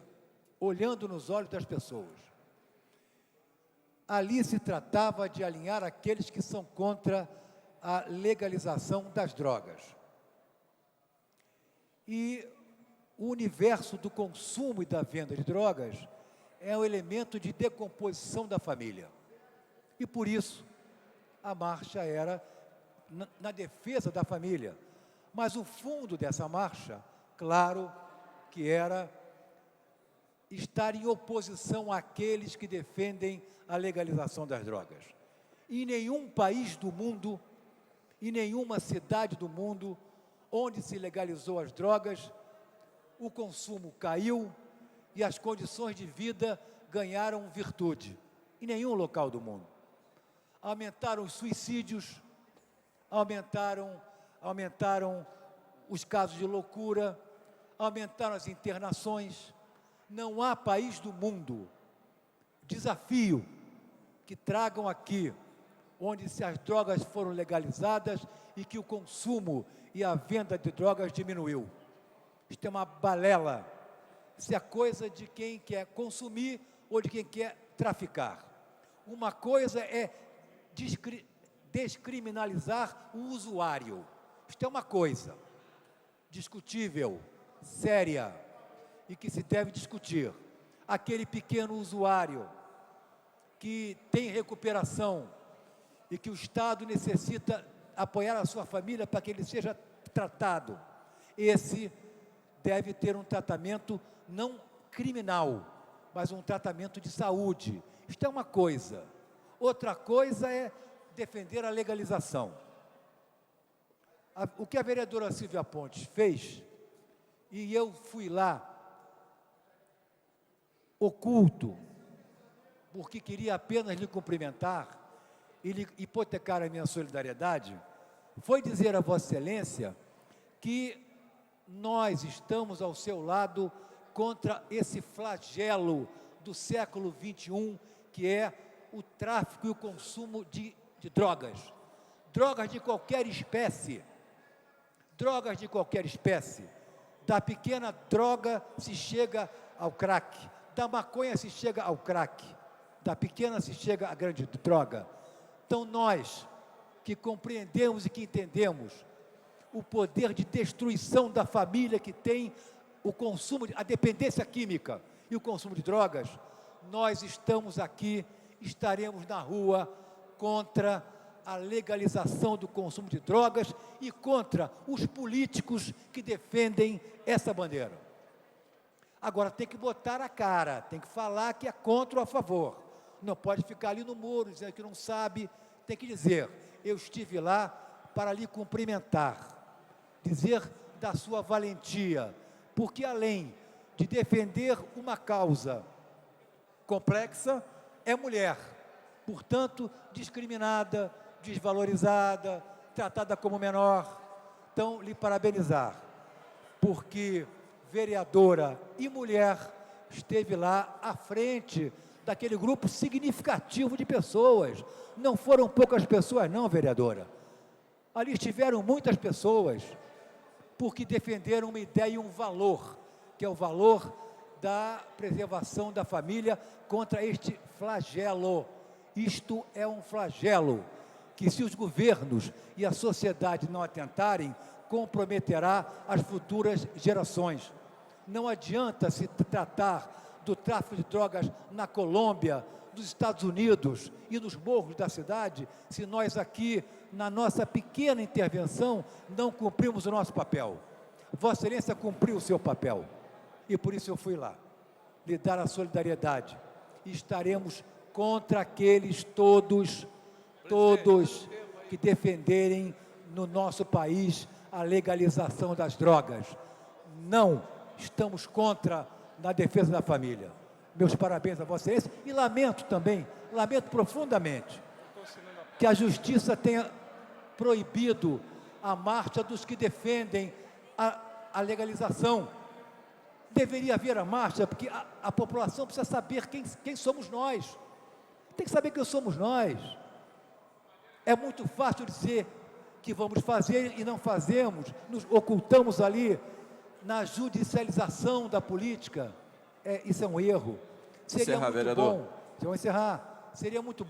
olhando nos olhos das pessoas. Ali se tratava de alinhar aqueles que são contra a legalização das drogas. E o universo do consumo e da venda de drogas é um elemento de decomposição da família. E por isso, a marcha era na defesa da família. Mas o fundo dessa marcha, claro, que era estar em oposição àqueles que defendem a legalização das drogas. Em nenhum país do mundo, em nenhuma cidade do mundo, onde se legalizou as drogas, o consumo caiu e as condições de vida ganharam virtude. Em nenhum local do mundo. Aumentaram os suicídios, aumentaram os casos de loucura, aumentaram as internações. Não há país do mundo, desafio, que tragam aqui, onde se as drogas foram legalizadas e que o consumo e a venda de drogas diminuiu. Isso é uma balela. Isso é coisa de quem quer consumir ou de quem quer traficar. Uma coisa é descriminalizar o usuário. Isto é uma coisa discutível, séria, e que se deve discutir. Aquele pequeno usuário que tem recuperação e que o Estado necessita apoiar a sua família para que ele seja tratado, esse deve ter um tratamento não criminal, mas um tratamento de saúde. Isto é uma coisa. Outra coisa é defender a legalização. O que a vereadora Silvia Pontes fez, e eu fui lá, oculto, porque queria apenas lhe cumprimentar e lhe hipotecar a minha solidariedade, foi dizer a Vossa Excelência que nós estamos ao seu lado contra esse flagelo do século XXI, que é o tráfico e o consumo de drogas. Drogas de qualquer espécie. Drogas de qualquer espécie. Da pequena droga se chega ao crack. Da maconha se chega ao crack. Da pequena se chega à grande droga. Então nós, que compreendemos e que entendemos o poder de destruição da família que tem o consumo, a dependência química e o consumo de drogas, nós estamos aqui, estaremos na rua contra a legalização do consumo de drogas e contra os políticos que defendem essa bandeira. Agora tem que botar a cara, tem que falar que é contra ou a favor. Não pode ficar ali no muro, dizendo que não sabe, tem que dizer, eu estive lá para lhe cumprimentar, dizer da sua valentia, porque além de defender uma causa complexa, é mulher, portanto, discriminada, desvalorizada, tratada como menor. Então, lhe parabenizar, porque vereadora e mulher esteve lá à frente daquele grupo significativo de pessoas. Não foram poucas pessoas, não, vereadora. Ali estiveram muitas pessoas, porque defenderam uma ideia e um valor, que é o valor da preservação da família contra este flagelo. Isto é um flagelo que, se os governos e a sociedade não atentarem, comprometerá as futuras gerações. Não adianta se tratar do tráfico de drogas na Colômbia, nos Estados Unidos e nos morros da cidade, se nós aqui, na nossa pequena intervenção, não cumprimos o nosso papel. Vossa Excelência cumpriu o seu papel, e por isso eu fui lá, lhe dar a solidariedade. E estaremos contra aqueles todos que defenderem no nosso país a legalização das drogas. Não estamos contra na defesa da família. Meus parabéns a Vossa Excelência e lamento também, lamento profundamente que a Justiça tenha proibido a marcha dos que defendem a legalização. Deveria haver a marcha, porque a população precisa saber quem somos nós. Tem que saber quem somos nós. É muito fácil dizer que vamos fazer e não fazemos, nos ocultamos ali na judicialização da política. Isso é um erro. Seria Encerrar, muito vereador. bom, vou encerrar, seria muito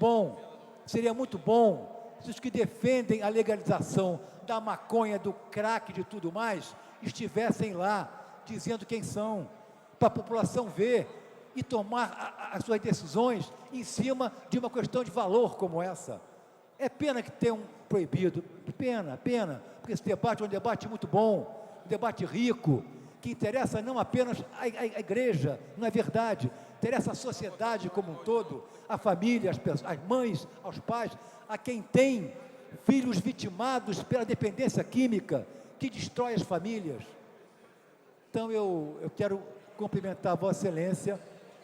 bom se os que defendem a legalização da maconha, do crack, de tudo mais, estivessem lá, dizendo quem são, para a população ver e tomar as suas decisões em cima de uma questão de valor como essa. É pena que tenham proibido, pena, porque esse debate é um debate muito bom, um debate rico, que interessa não apenas a igreja, não é verdade, interessa a sociedade como um todo, a família, as mães, aos pais, a quem tem filhos vitimados pela dependência química, que destrói as famílias. Então, eu quero cumprimentar Vossa Excelência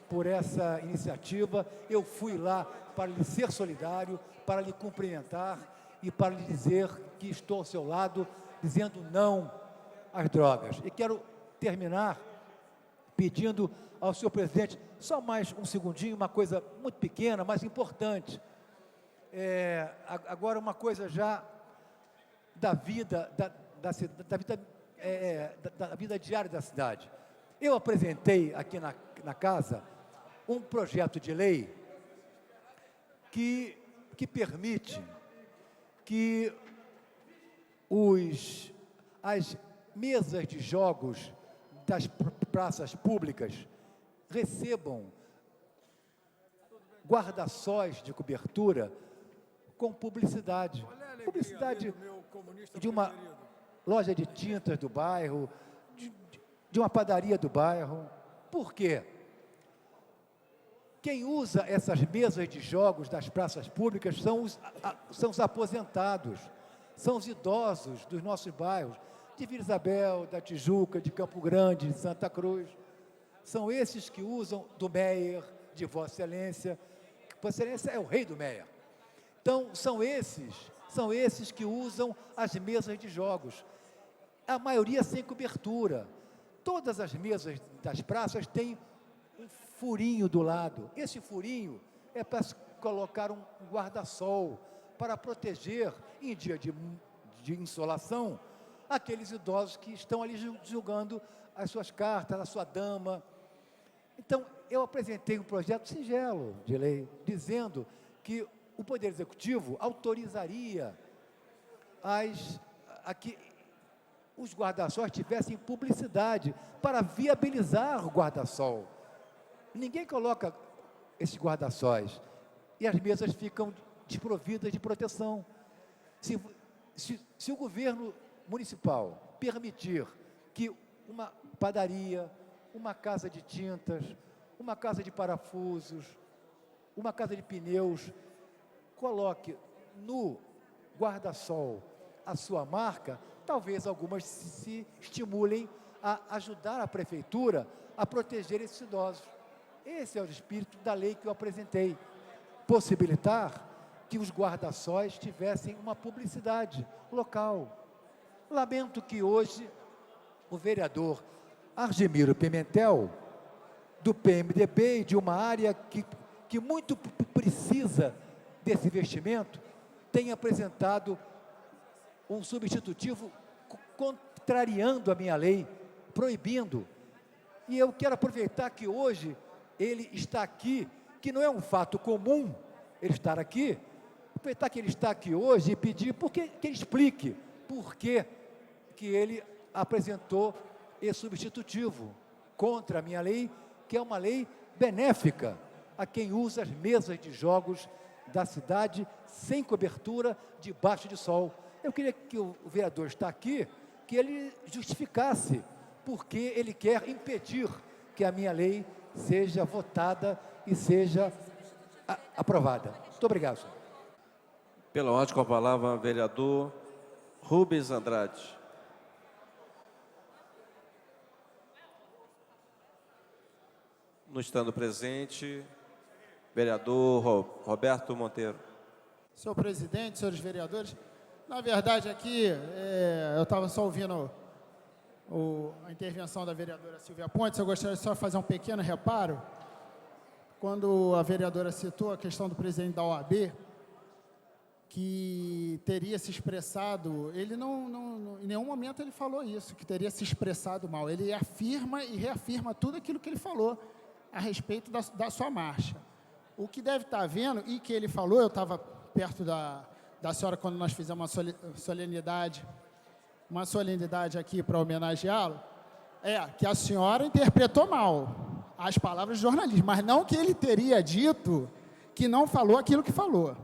por essa iniciativa. Eu fui lá para lhe ser solidário, para lhe cumprimentar e para lhe dizer que estou ao seu lado, dizendo não às drogas. E quero terminar pedindo ao senhor presidente, só mais um segundinho, uma coisa muito pequena, mas importante. Agora, uma coisa já da vida, da vida diária da cidade. Eu apresentei aqui na casa um projeto de lei que permite que as mesas de jogos das praças públicas recebam guarda-sóis de cobertura com publicidade. Publicidade de uma loja de tintas do bairro, de uma padaria do bairro. Por quê? Quem usa essas mesas de jogos das praças públicas são os aposentados, são os idosos dos nossos bairros, de Vila Isabel, da Tijuca, de Campo Grande, de Santa Cruz. São esses que usam do Meier, de Vossa Excelência. Vossa Excelência é o rei do Meier. Então, são esses que usam as mesas de jogos. A maioria sem cobertura. Todas as mesas das praças têm um furinho do lado. Esse furinho é para colocar um guarda-sol, para proteger, em dia de insolação, aqueles idosos que estão ali julgando as suas cartas, a sua dama. Então, eu apresentei um projeto singelo de lei, dizendo que o Poder Executivo autorizaria que os guarda-sóis tivessem publicidade para viabilizar o guarda-sol. Ninguém coloca esses guarda-sóis e as mesas ficam desprovidas de proteção. Se o governo municipal permitir que uma padaria, uma casa de tintas, uma casa de parafusos, uma casa de pneus, coloque no guarda-sol a sua marca, talvez algumas se estimulem a ajudar a prefeitura a proteger esses idosos. Esse é o espírito da lei que eu apresentei. Possibilitar que os guarda-sóis tivessem uma publicidade local. Lamento que hoje o vereador Argemiro Pimentel, do PMDB, e de uma área que muito precisa desse investimento, tenha apresentado um substitutivo contrariando a minha lei, proibindo. E eu quero aproveitar que hoje ele está aqui, que não é um fato comum ele estar aqui, aproveitar que ele está aqui hoje e pedir que ele explique por que ele apresentou esse substitutivo contra a minha lei, que é uma lei benéfica a quem usa as mesas de jogos da cidade sem cobertura, debaixo de sol. Eu queria que o vereador está aqui, que ele justificasse por que ele quer impedir que a minha lei seja votada e seja aprovada. Muito obrigado, senhor. Pela ordem, com a palavra, o vereador Rubens Andrade. Não estando presente, vereador Roberto Monteiro. Senhor presidente, senhores vereadores, na verdade aqui, eu estava só ouvindo a intervenção da vereadora Silvia Pontes, eu gostaria só de fazer um pequeno reparo. Quando a vereadora citou a questão do presidente da OAB, que teria se expressado, ele em nenhum momento ele falou isso, que teria se expressado mal. Ele afirma e reafirma tudo aquilo que ele falou a respeito da sua marcha. O que deve estar vendo, e que ele falou, eu estava perto da senhora quando nós fizemos uma solenidade aqui para homenageá-lo, que a senhora interpretou mal as palavras do jornalista, mas não que ele teria dito que não falou aquilo que falou.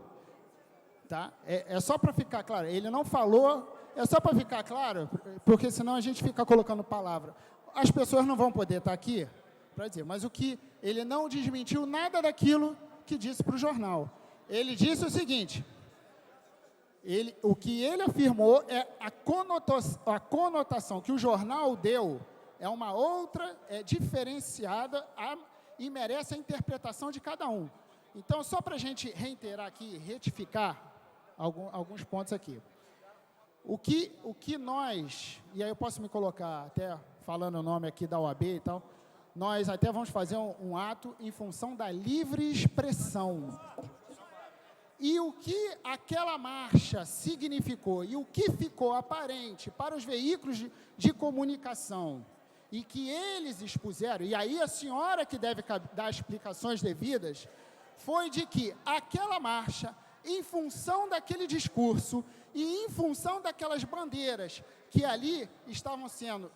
Tá? É só para ficar claro, ele não falou, é só para ficar claro, porque senão a gente fica colocando palavra. As pessoas não vão poder estar aqui para dizer, mas ele não desmentiu nada daquilo que disse para o jornal. Ele disse o seguinte, o que ele afirmou é a conotação que o jornal deu é uma outra, diferenciada e merece a interpretação de cada um. Então, só para a gente reiterar aqui, retificar alguns pontos aqui. O que nós, e aí eu posso me colocar até falando o nome aqui da OAB e tal, nós até vamos fazer um ato em função da livre expressão. E o que aquela marcha significou e o que ficou aparente para os veículos de comunicação e que eles expuseram, e aí a senhora que deve dar explicações devidas, foi de que aquela marcha, em função daquele discurso e em função daquelas bandeiras que ali estavam sendo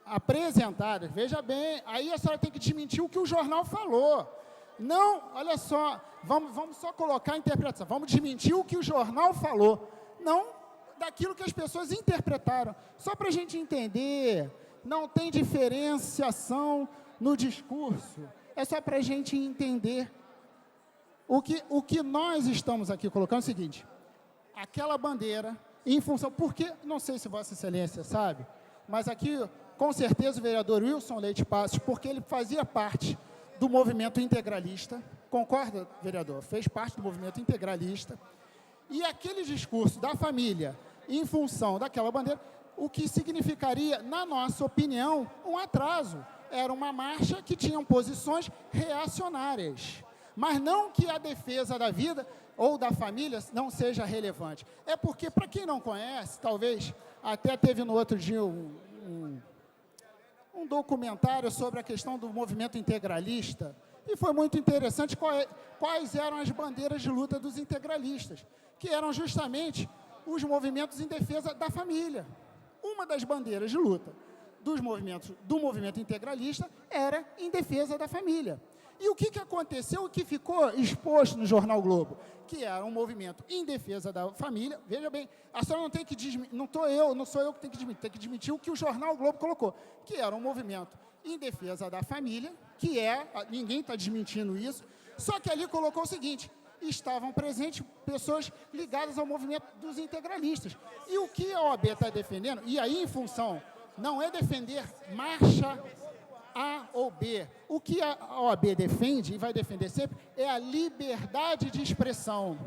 apresentadas, veja bem, aí a senhora tem que desmentir o que o jornal falou. Não, olha só, vamos só colocar a interpretação, vamos desmentir o que o jornal falou, não daquilo que as pessoas interpretaram. Só para a gente entender, não tem diferenciação no discurso, é só para a gente entender. O que nós estamos aqui colocando é o seguinte, aquela bandeira, em função, porque, não sei se Vossa Excelência sabe, mas aqui, com certeza, o vereador Wilson Leite Passos, porque ele fazia parte do movimento integralista, concorda, vereador? Fez parte do movimento integralista, e aquele discurso da família, em função daquela bandeira, o que significaria, na nossa opinião, um atraso. Era uma marcha que tinha posições reacionárias, mas não que a defesa da vida ou da família não seja relevante. É porque, para quem não conhece, talvez, até teve no outro dia um documentário sobre a questão do movimento integralista, e foi muito interessante quais eram as bandeiras de luta dos integralistas, que eram justamente os movimentos em defesa da família. Uma das bandeiras de luta do movimento integralista era em defesa da família. E o que aconteceu, o que ficou exposto no Jornal Globo? Que era um movimento em defesa da família. Veja bem, a senhora não tem que desmentir, não sou eu que tenho que desmentir, tem que desmentir o que o Jornal Globo colocou, que era um movimento em defesa da família, ninguém está desmentindo isso, só que ali colocou o seguinte, estavam presentes pessoas ligadas ao movimento dos integralistas. E o que a OAB está defendendo, e aí em função não é defender marcha A ou B. O que a OAB defende, e vai defender sempre, é a liberdade de expressão.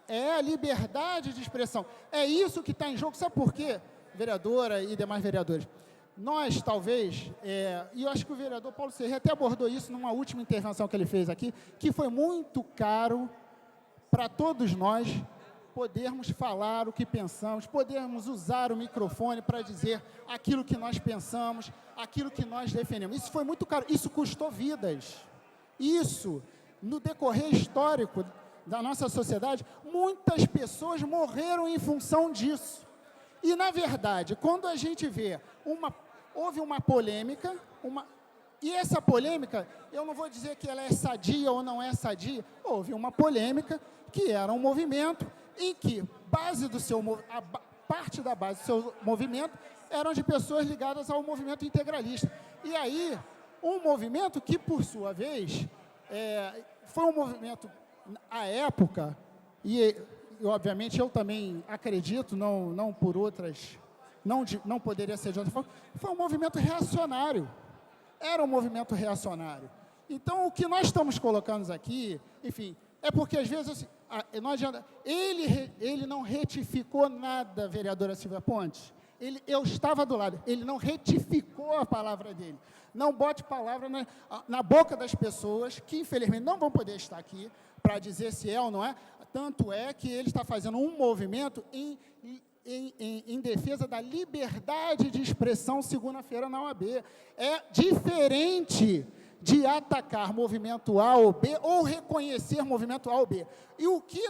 É a liberdade de expressão. É isso que está em jogo. Sabe por quê, vereadora e demais vereadores? Nós, talvez, e eu acho que o vereador Paulo Serret até abordou isso numa última intervenção que ele fez aqui, que foi muito caro para todos nós podermos falar o que pensamos, podermos usar o microfone para dizer aquilo que nós pensamos, aquilo que nós defendemos. Isso foi muito caro, isso custou vidas. Isso, no decorrer histórico da nossa sociedade, muitas pessoas morreram em função disso. E, na verdade, quando a gente vê houve uma polêmica, e essa polêmica, eu não vou dizer que ela é sadia ou não é sadia, houve uma polêmica que era um movimento em que parte da base do seu movimento eram de pessoas ligadas ao movimento integralista. E aí, um movimento que, por sua vez, foi um movimento, à época, e obviamente eu também acredito, não por outras, não poderia ser de outra forma, foi um movimento reacionário. Era um movimento reacionário. Então, o que nós estamos colocando aqui, enfim, é porque às vezes não adianta. Ele não retificou nada, vereadora Silvia Pontes. Eu estava do lado. Ele não retificou a palavra dele. Não bote palavra na boca das pessoas que, infelizmente, não vão poder estar aqui para dizer se é ou não é. Tanto é que ele está fazendo um movimento em defesa da liberdade de expressão segunda-feira na OAB. É diferente de atacar movimento A ou B ou reconhecer movimento A ou B. E o que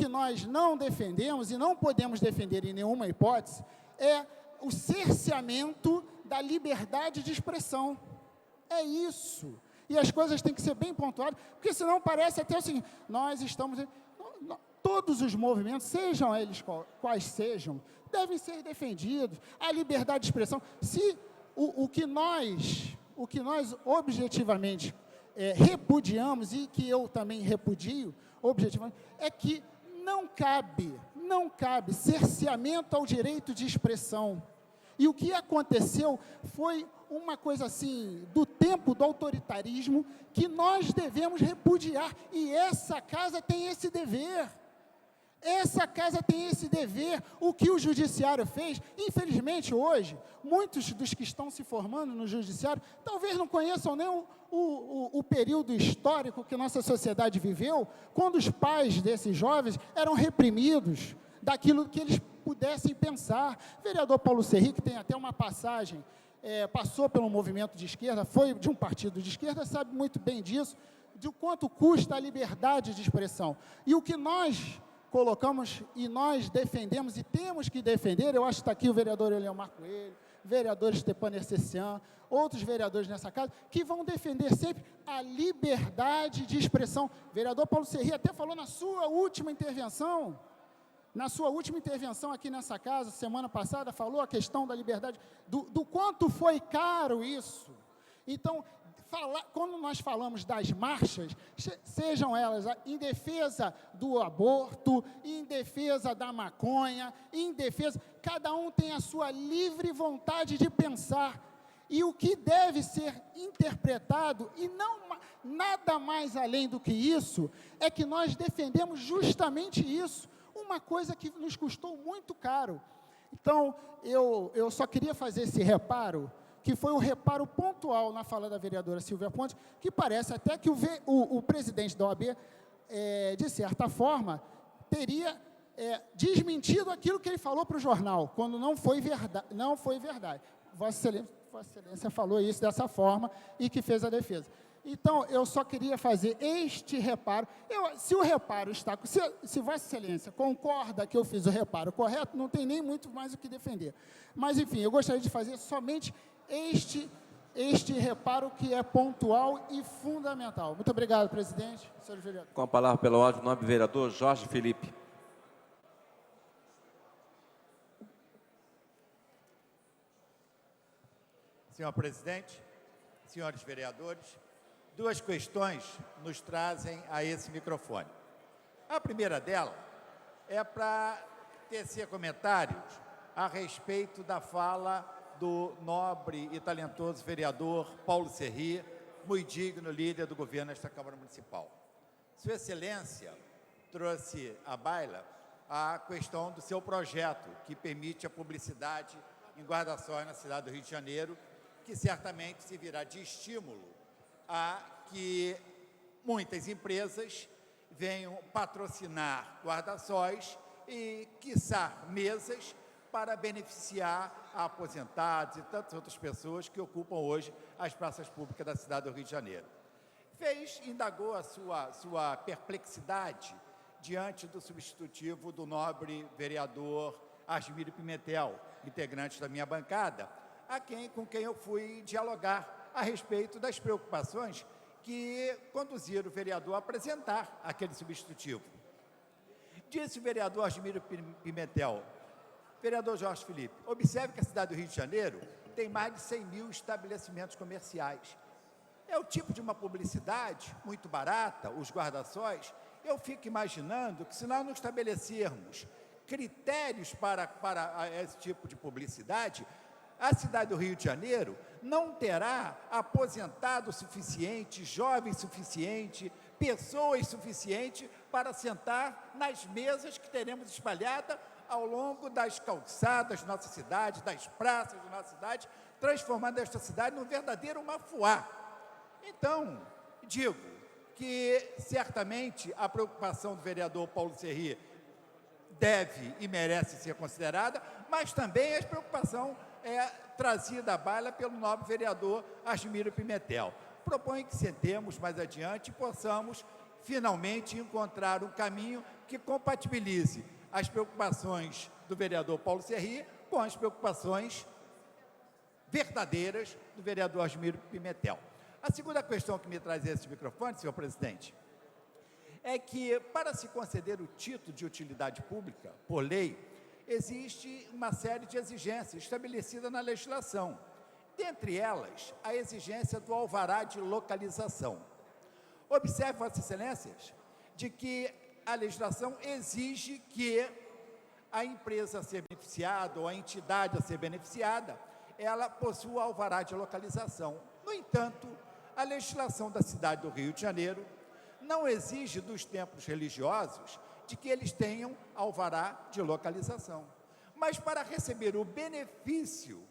nós não defendemos e não podemos defender em nenhuma hipótese é o cerceamento da liberdade de expressão. É isso. E as coisas têm que ser bem pontuadas, porque senão parece até o seguinte, nós estamos... Todos os movimentos, sejam eles quais sejam, devem ser defendidos. A liberdade de expressão. Se o que nós objetivamente repudiamos, e que eu também repudio objetivamente, é que não cabe cerceamento ao direito de expressão. E o que aconteceu foi uma coisa assim, do tempo do autoritarismo, que nós devemos repudiar. E essa casa tem esse dever. Essa casa tem esse dever. O que o judiciário fez, infelizmente hoje, muitos dos que estão se formando no judiciário, talvez não conheçam nem o período histórico que nossa sociedade viveu, quando os pais desses jovens eram reprimidos daquilo que eles pudessem pensar. Vereador Paulo Serret, que tem até uma passagem, passou pelo movimento de esquerda, foi de um partido de esquerda, sabe muito bem disso, de quanto custa a liberdade de expressão. E o que nós colocamos e nós defendemos e temos que defender, eu acho que está aqui o vereador Eliomar Coelho, vereador Stepan Ercecian, outros vereadores nessa casa, que vão defender sempre a liberdade de expressão. O vereador Paulo Serret até falou na sua última intervenção aqui nessa casa, semana passada, falou a questão da liberdade, do quanto foi caro isso. Então, quando nós falamos das marchas, sejam elas em defesa do aborto, em defesa da maconha, cada um tem a sua livre vontade de pensar. E o que deve ser interpretado, e nada mais além do que isso, é que nós defendemos justamente isso, uma coisa que nos custou muito caro. Então, eu só queria fazer esse reparo, que foi um reparo pontual na fala da vereadora Silvia Pontes, que parece até que o presidente da OAB, de certa forma, teria desmentido aquilo que ele falou para o jornal, quando não foi verdade. Vossa Excelência falou isso dessa forma e que fez a defesa. Então, eu só queria fazer este reparo. Se o reparo está... Se Vossa Excelência concorda que eu fiz o reparo correto, não tem nem muito mais o que defender. Mas, enfim, eu gostaria de fazer somente este reparo que é pontual e fundamental. Muito obrigado, presidente. Senhor vereador. Com a palavra pela ordem, o nobre vereador Jorge Felipe. Senhor presidente, senhores vereadores, duas questões nos trazem a esse microfone. A primeira dela é para tecer comentários a respeito da fala do nobre e talentoso vereador Paulo Serri, muito digno líder do governo desta Câmara Municipal. Sua Excelência trouxe à baila a questão do seu projeto, que permite a publicidade em guarda-sóis na cidade do Rio de Janeiro, que certamente servirá de estímulo a que muitas empresas venham patrocinar guarda-sóis e, quiçá, mesas para beneficiar aposentados e tantas outras pessoas que ocupam hoje as praças públicas da cidade do Rio de Janeiro. Indagou a sua perplexidade diante do substitutivo do nobre vereador Asmiro Pimentel, integrante da minha bancada, com quem eu fui dialogar a respeito das preocupações que conduziram o vereador a apresentar aquele substitutivo. Disse o vereador Asmiro Pimentel: vereador Jorge Felipe, observe que a cidade do Rio de Janeiro tem mais de 100 mil estabelecimentos comerciais. É o tipo de uma publicidade muito barata, os guarda-sóis. Eu fico imaginando que, se nós não estabelecermos critérios para esse tipo de publicidade, a cidade do Rio de Janeiro não terá aposentado suficiente, jovem suficiente, pessoas suficientes para sentar nas mesas que teremos espalhadas ao longo das calçadas de nossa cidade, das praças de nossa cidade, transformando esta cidade num verdadeiro mafuá. Então, digo que certamente a preocupação do vereador Paulo Serri deve e merece ser considerada, mas também a preocupação trazida à baila pelo nobre vereador Asmiro Pimentel. Proponho que sentemos mais adiante e possamos finalmente encontrar um caminho que compatibilize as preocupações do vereador Paulo Serri com as preocupações verdadeiras do vereador Asmiro Pimentel. A segunda questão que me traz esse microfone, senhor presidente, é que, para se conceder o título de utilidade pública, por lei, existe uma série de exigências estabelecidas na legislação. Dentre elas, a exigência do alvará de localização. Observe, Vossas Excelências, de que a legislação exige que a empresa a ser beneficiada ou a entidade a ser beneficiada, ela possua alvará de localização. No entanto, a legislação da cidade do Rio de Janeiro não exige dos templos religiosos de que eles tenham alvará de localização. Mas para receber o benefício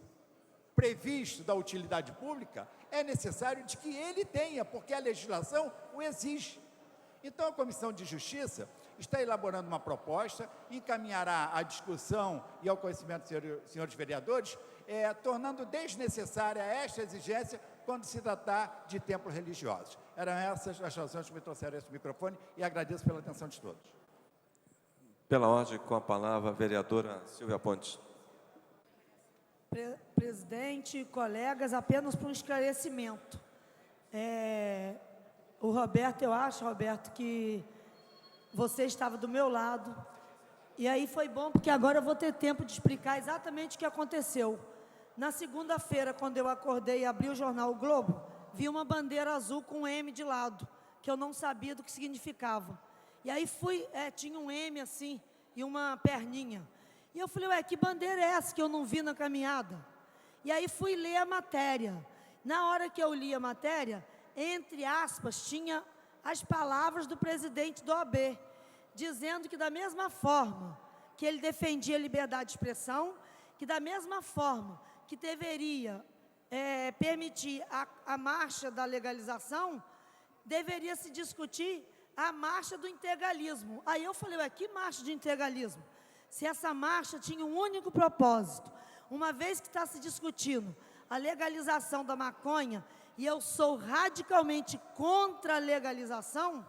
previsto da utilidade pública, é necessário de que ele tenha, porque a legislação o exige. Então, a Comissão de Justiça está elaborando uma proposta, encaminhará à discussão e ao conhecimento dos senhores vereadores, tornando desnecessária esta exigência quando se tratar de templos religiosos. Eram essas as razões que me trouxeram esse microfone e agradeço pela atenção de todos. Pela ordem, com a palavra, a vereadora Silvia Pontes. Presidente, colegas, apenas para um esclarecimento. O Roberto, eu acho, Roberto, que você estava do meu lado, e aí foi bom, porque agora eu vou ter tempo de explicar exatamente o que aconteceu. Na segunda-feira, quando eu acordei e abri o jornal O Globo, vi uma bandeira azul com um M de lado, que eu não sabia do que significava. E aí tinha um M assim, e uma perninha. E eu falei, ué, que bandeira é essa que eu não vi na caminhada? E aí fui ler a matéria. Na hora que eu li a matéria, entre aspas, tinha as palavras do presidente do OAB, dizendo que da mesma forma que ele defendia a liberdade de expressão, que da mesma forma que deveria permitir a marcha da legalização, deveria se discutir a marcha do integralismo. Aí eu falei, ué, que marcha de integralismo? Se essa marcha tinha um único propósito, uma vez que está se discutindo a legalização da maconha, e eu sou radicalmente contra a legalização,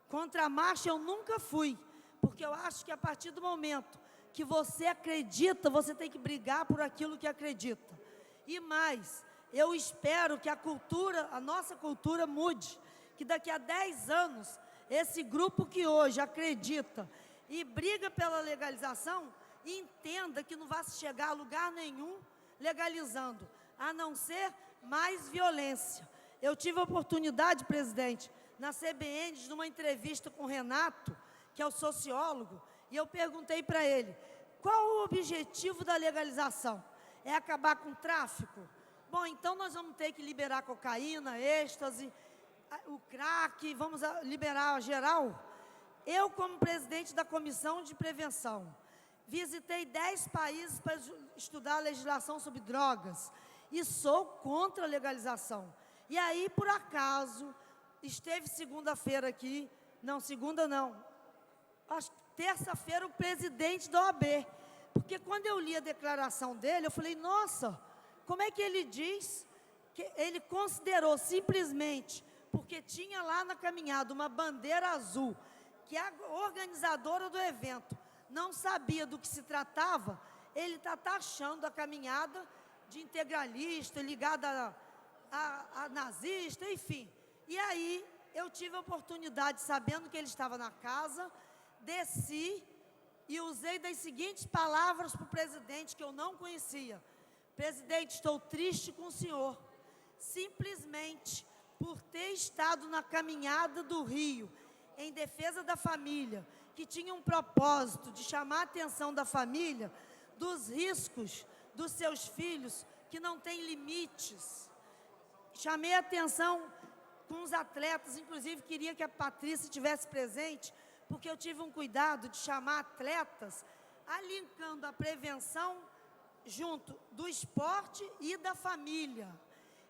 contra a marcha eu nunca fui, porque eu acho que a partir do momento que você acredita, você tem que brigar por aquilo que acredita. E mais, eu espero que a nossa cultura mude, que daqui a 10 anos, esse grupo que hoje acredita e briga pela legalização, entenda que não vai chegar a lugar nenhum legalizando, a não ser mais violência. Eu tive a oportunidade, presidente, na CBN, de uma entrevista com o Renato, que é o sociólogo, e eu perguntei para ele, Qual o objetivo da legalização? É acabar com o tráfico? Bom, então nós vamos ter que liberar cocaína, êxtase, o crack, vamos liberar geral? Eu, como presidente da Comissão de Prevenção, visitei 10 países para estudar a legislação sobre drogas e sou contra a legalização. E aí, por acaso, esteve segunda-feira aqui, não, segunda não, acho que terça-feira o presidente da OAB, porque quando eu li a declaração dele, eu falei, nossa, como é que ele diz que ele considerou simplesmente, porque tinha lá na caminhada uma bandeira azul, que a organizadora do evento não sabia do que se tratava, ele está taxando a caminhada de integralista, ligada a nazista, enfim. E aí, eu tive a oportunidade, sabendo que ele estava na casa, desci e usei das seguintes palavras para o presidente, que eu não conhecia. Presidente, estou triste com o senhor, simplesmente por ter estado na caminhada do Rio, em defesa da família, que tinha um propósito de chamar a atenção da família dos riscos dos seus filhos, que não têm limites. Chamei a atenção com os atletas, inclusive queria que a Patrícia estivesse presente, porque eu tive um cuidado de chamar atletas, alinkando a prevenção junto do esporte e da família.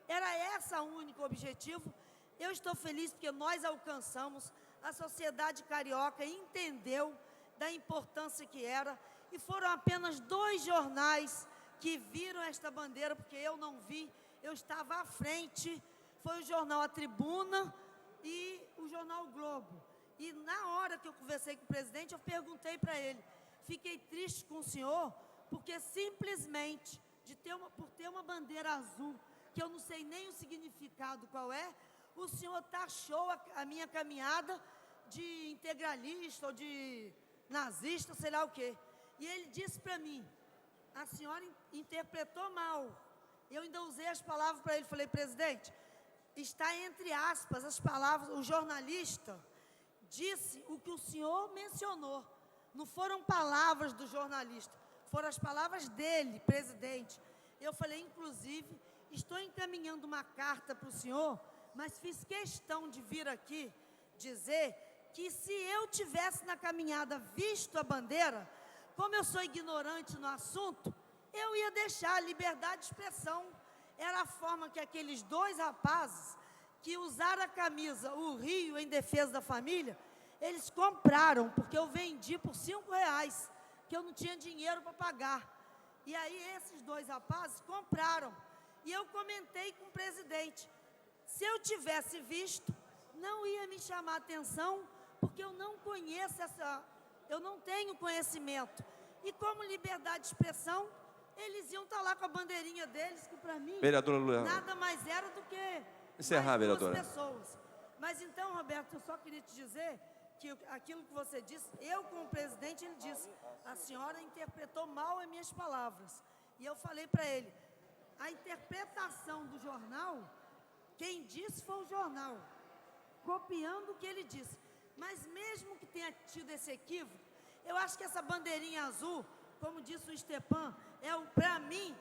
Era esse o único objetivo. Eu estou feliz porque nós alcançamos, a sociedade carioca entendeu da importância que era, e foram apenas 2 jornais que viram esta bandeira, porque eu não vi, eu estava à frente, foi o jornal A Tribuna e o jornal o Globo. E na hora que eu conversei com o presidente, eu perguntei para ele, fiquei triste com o senhor, porque simplesmente, por ter uma bandeira azul, que eu não sei nem o significado qual é, o senhor taxou a minha caminhada de integralista ou de nazista, sei lá o quê. E ele disse para mim, a senhora interpretou mal. Eu ainda usei as palavras para ele, falei, presidente, está entre aspas as palavras, o jornalista disse o que o senhor mencionou. Não foram palavras do jornalista, foram as palavras dele, presidente. Eu falei, inclusive, estou encaminhando uma carta para o senhor, mas fiz questão de vir aqui dizer que se eu tivesse na caminhada visto a bandeira, como eu sou ignorante no assunto, eu ia deixar a liberdade de expressão. Era a forma que aqueles 2 rapazes que usaram a camisa, o Rio em defesa da família, eles compraram, porque eu vendi por R$5, que eu não tinha dinheiro para pagar. E aí esses 2 rapazes compraram. E eu comentei com o presidente, se eu tivesse visto, não ia me chamar a atenção, porque eu não conheço eu não tenho conhecimento. E como liberdade de expressão, eles iam estar lá com a bandeirinha deles, que para mim, vereadora Luana, nada mais era do que encerrar, mais 2 vereadora. pessoas. Mas então, Roberto, eu só queria te dizer que aquilo que você disse, eu como presidente, ele disse, a senhora interpretou mal as minhas palavras. E eu falei para ele, a interpretação do jornal, quem disse foi o jornal, copiando o que ele disse. Mas mesmo que tenha tido esse equívoco, eu acho que essa bandeirinha azul, como disse o Stepan, para mim,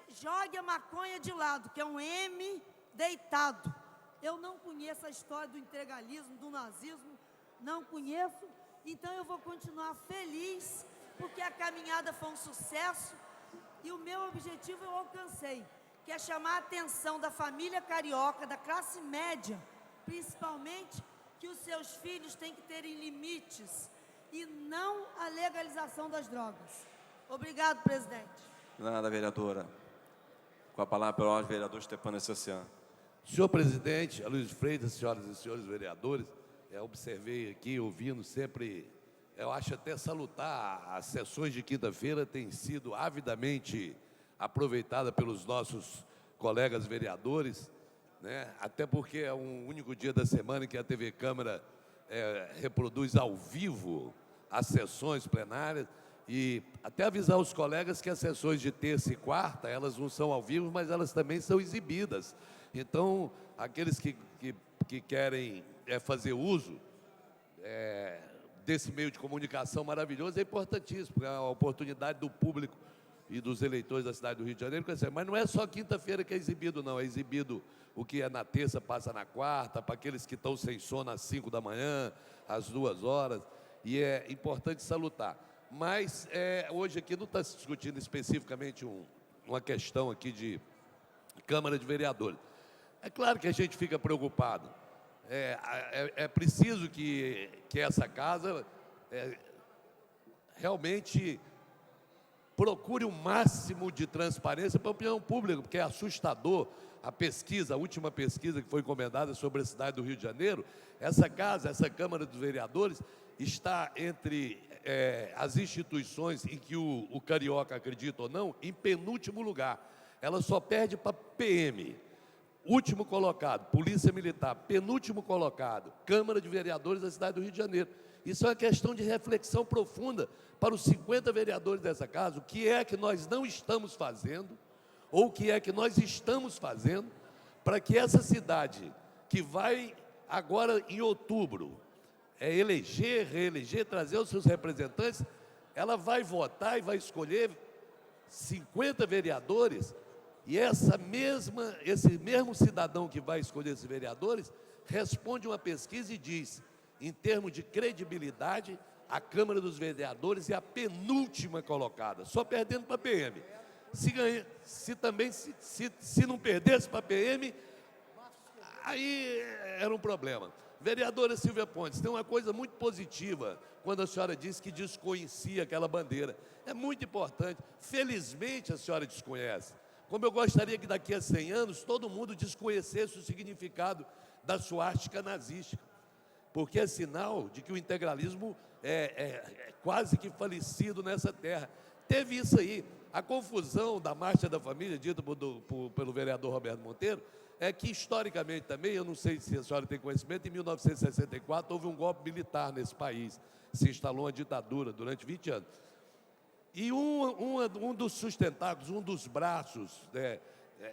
jogue a maconha de lado, que é um M deitado. Eu não conheço a história do integralismo, do nazismo, não conheço, então eu vou continuar feliz, porque a caminhada foi um sucesso, e o meu objetivo eu alcancei, que é chamar a atenção da família carioca, da classe média, principalmente, que os seus filhos têm que terem limites, e não a legalização das drogas. Obrigado, presidente. Nada, vereadora. Com a palavra pela ordem, vereador Stepan Essocian. Senhor presidente, Aloysio Freitas, senhoras e senhores vereadores, observei aqui, ouvindo sempre, eu acho até salutar, as sessões de quinta-feira têm sido avidamente aproveitadas pelos nossos colegas vereadores, né? Até porque é um único dia da semana em que a TV Câmara reproduz ao vivo as sessões plenárias, e até avisar os colegas que as sessões de terça e quarta, elas não são ao vivo, mas elas também são exibidas. Então, aqueles que querem fazer uso desse meio de comunicação maravilhoso é importantíssimo, porque é a oportunidade do público e dos eleitores da cidade do Rio de Janeiro conhecer. Mas não é só quinta-feira que é exibido, não. É exibido o que é na terça, passa na quarta, para aqueles que estão sem sono às 5 da manhã, às 2 horas, e é importante salutar. Mas hoje aqui não está se discutindo especificamente uma questão aqui de Câmara de Vereadores. É claro que a gente fica preocupado. É preciso que essa casa realmente procure o máximo de transparência para a opinião pública, porque é assustador a última pesquisa que foi encomendada sobre a cidade do Rio de Janeiro. Essa casa, essa Câmara dos Vereadores, está entre as instituições em que o carioca acredita ou não, em penúltimo lugar. Ela só perde para PM. Último colocado, Polícia Militar. Penúltimo colocado, Câmara de Vereadores da cidade do Rio de Janeiro. Isso é uma questão de reflexão profunda para os 50 vereadores dessa casa. O que é que nós não estamos fazendo, ou o que é que nós estamos fazendo, para que essa cidade, que vai agora em outubro, reeleger, trazer os seus representantes, ela vai votar e vai escolher 50 vereadores, e esse mesmo cidadão que vai escolher esses vereadores, responde uma pesquisa e diz, em termos de credibilidade, a Câmara dos Vereadores é a penúltima colocada, só perdendo para a PM. Se não perdesse para a PM, aí era um problema. Vereadora Silvia Pontes, tem uma coisa muito positiva quando a senhora disse que desconhecia aquela bandeira. É muito importante. Felizmente a senhora desconhece. Como eu gostaria que daqui a 100 anos todo mundo desconhecesse o significado da suástica nazística, porque é sinal de que o integralismo é quase que falecido nessa terra. Teve isso aí. A confusão da Marcha da Família, dita pelo vereador Roberto Monteiro, é que historicamente também, eu não sei se a senhora tem conhecimento, em 1964 houve um golpe militar nesse país, se instalou uma ditadura durante 20 anos. E um dos sustentáculos, um dos braços,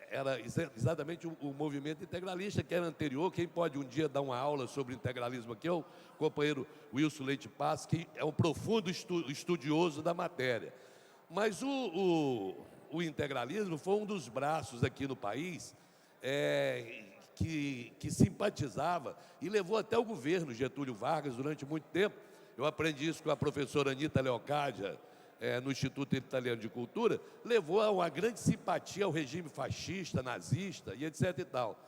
era exatamente o movimento integralista, que era anterior. Quem pode um dia dar uma aula sobre integralismo aqui é o companheiro Wilson Leite Passos, que é um profundo estudioso da matéria. Mas o integralismo foi um dos braços aqui no país que simpatizava e levou até o governo Getúlio Vargas durante muito tempo. Eu aprendi isso com a professora Anita Leocádia, no Instituto Italiano de Cultura, levou a uma grande simpatia ao regime fascista, nazista e etc. e tal.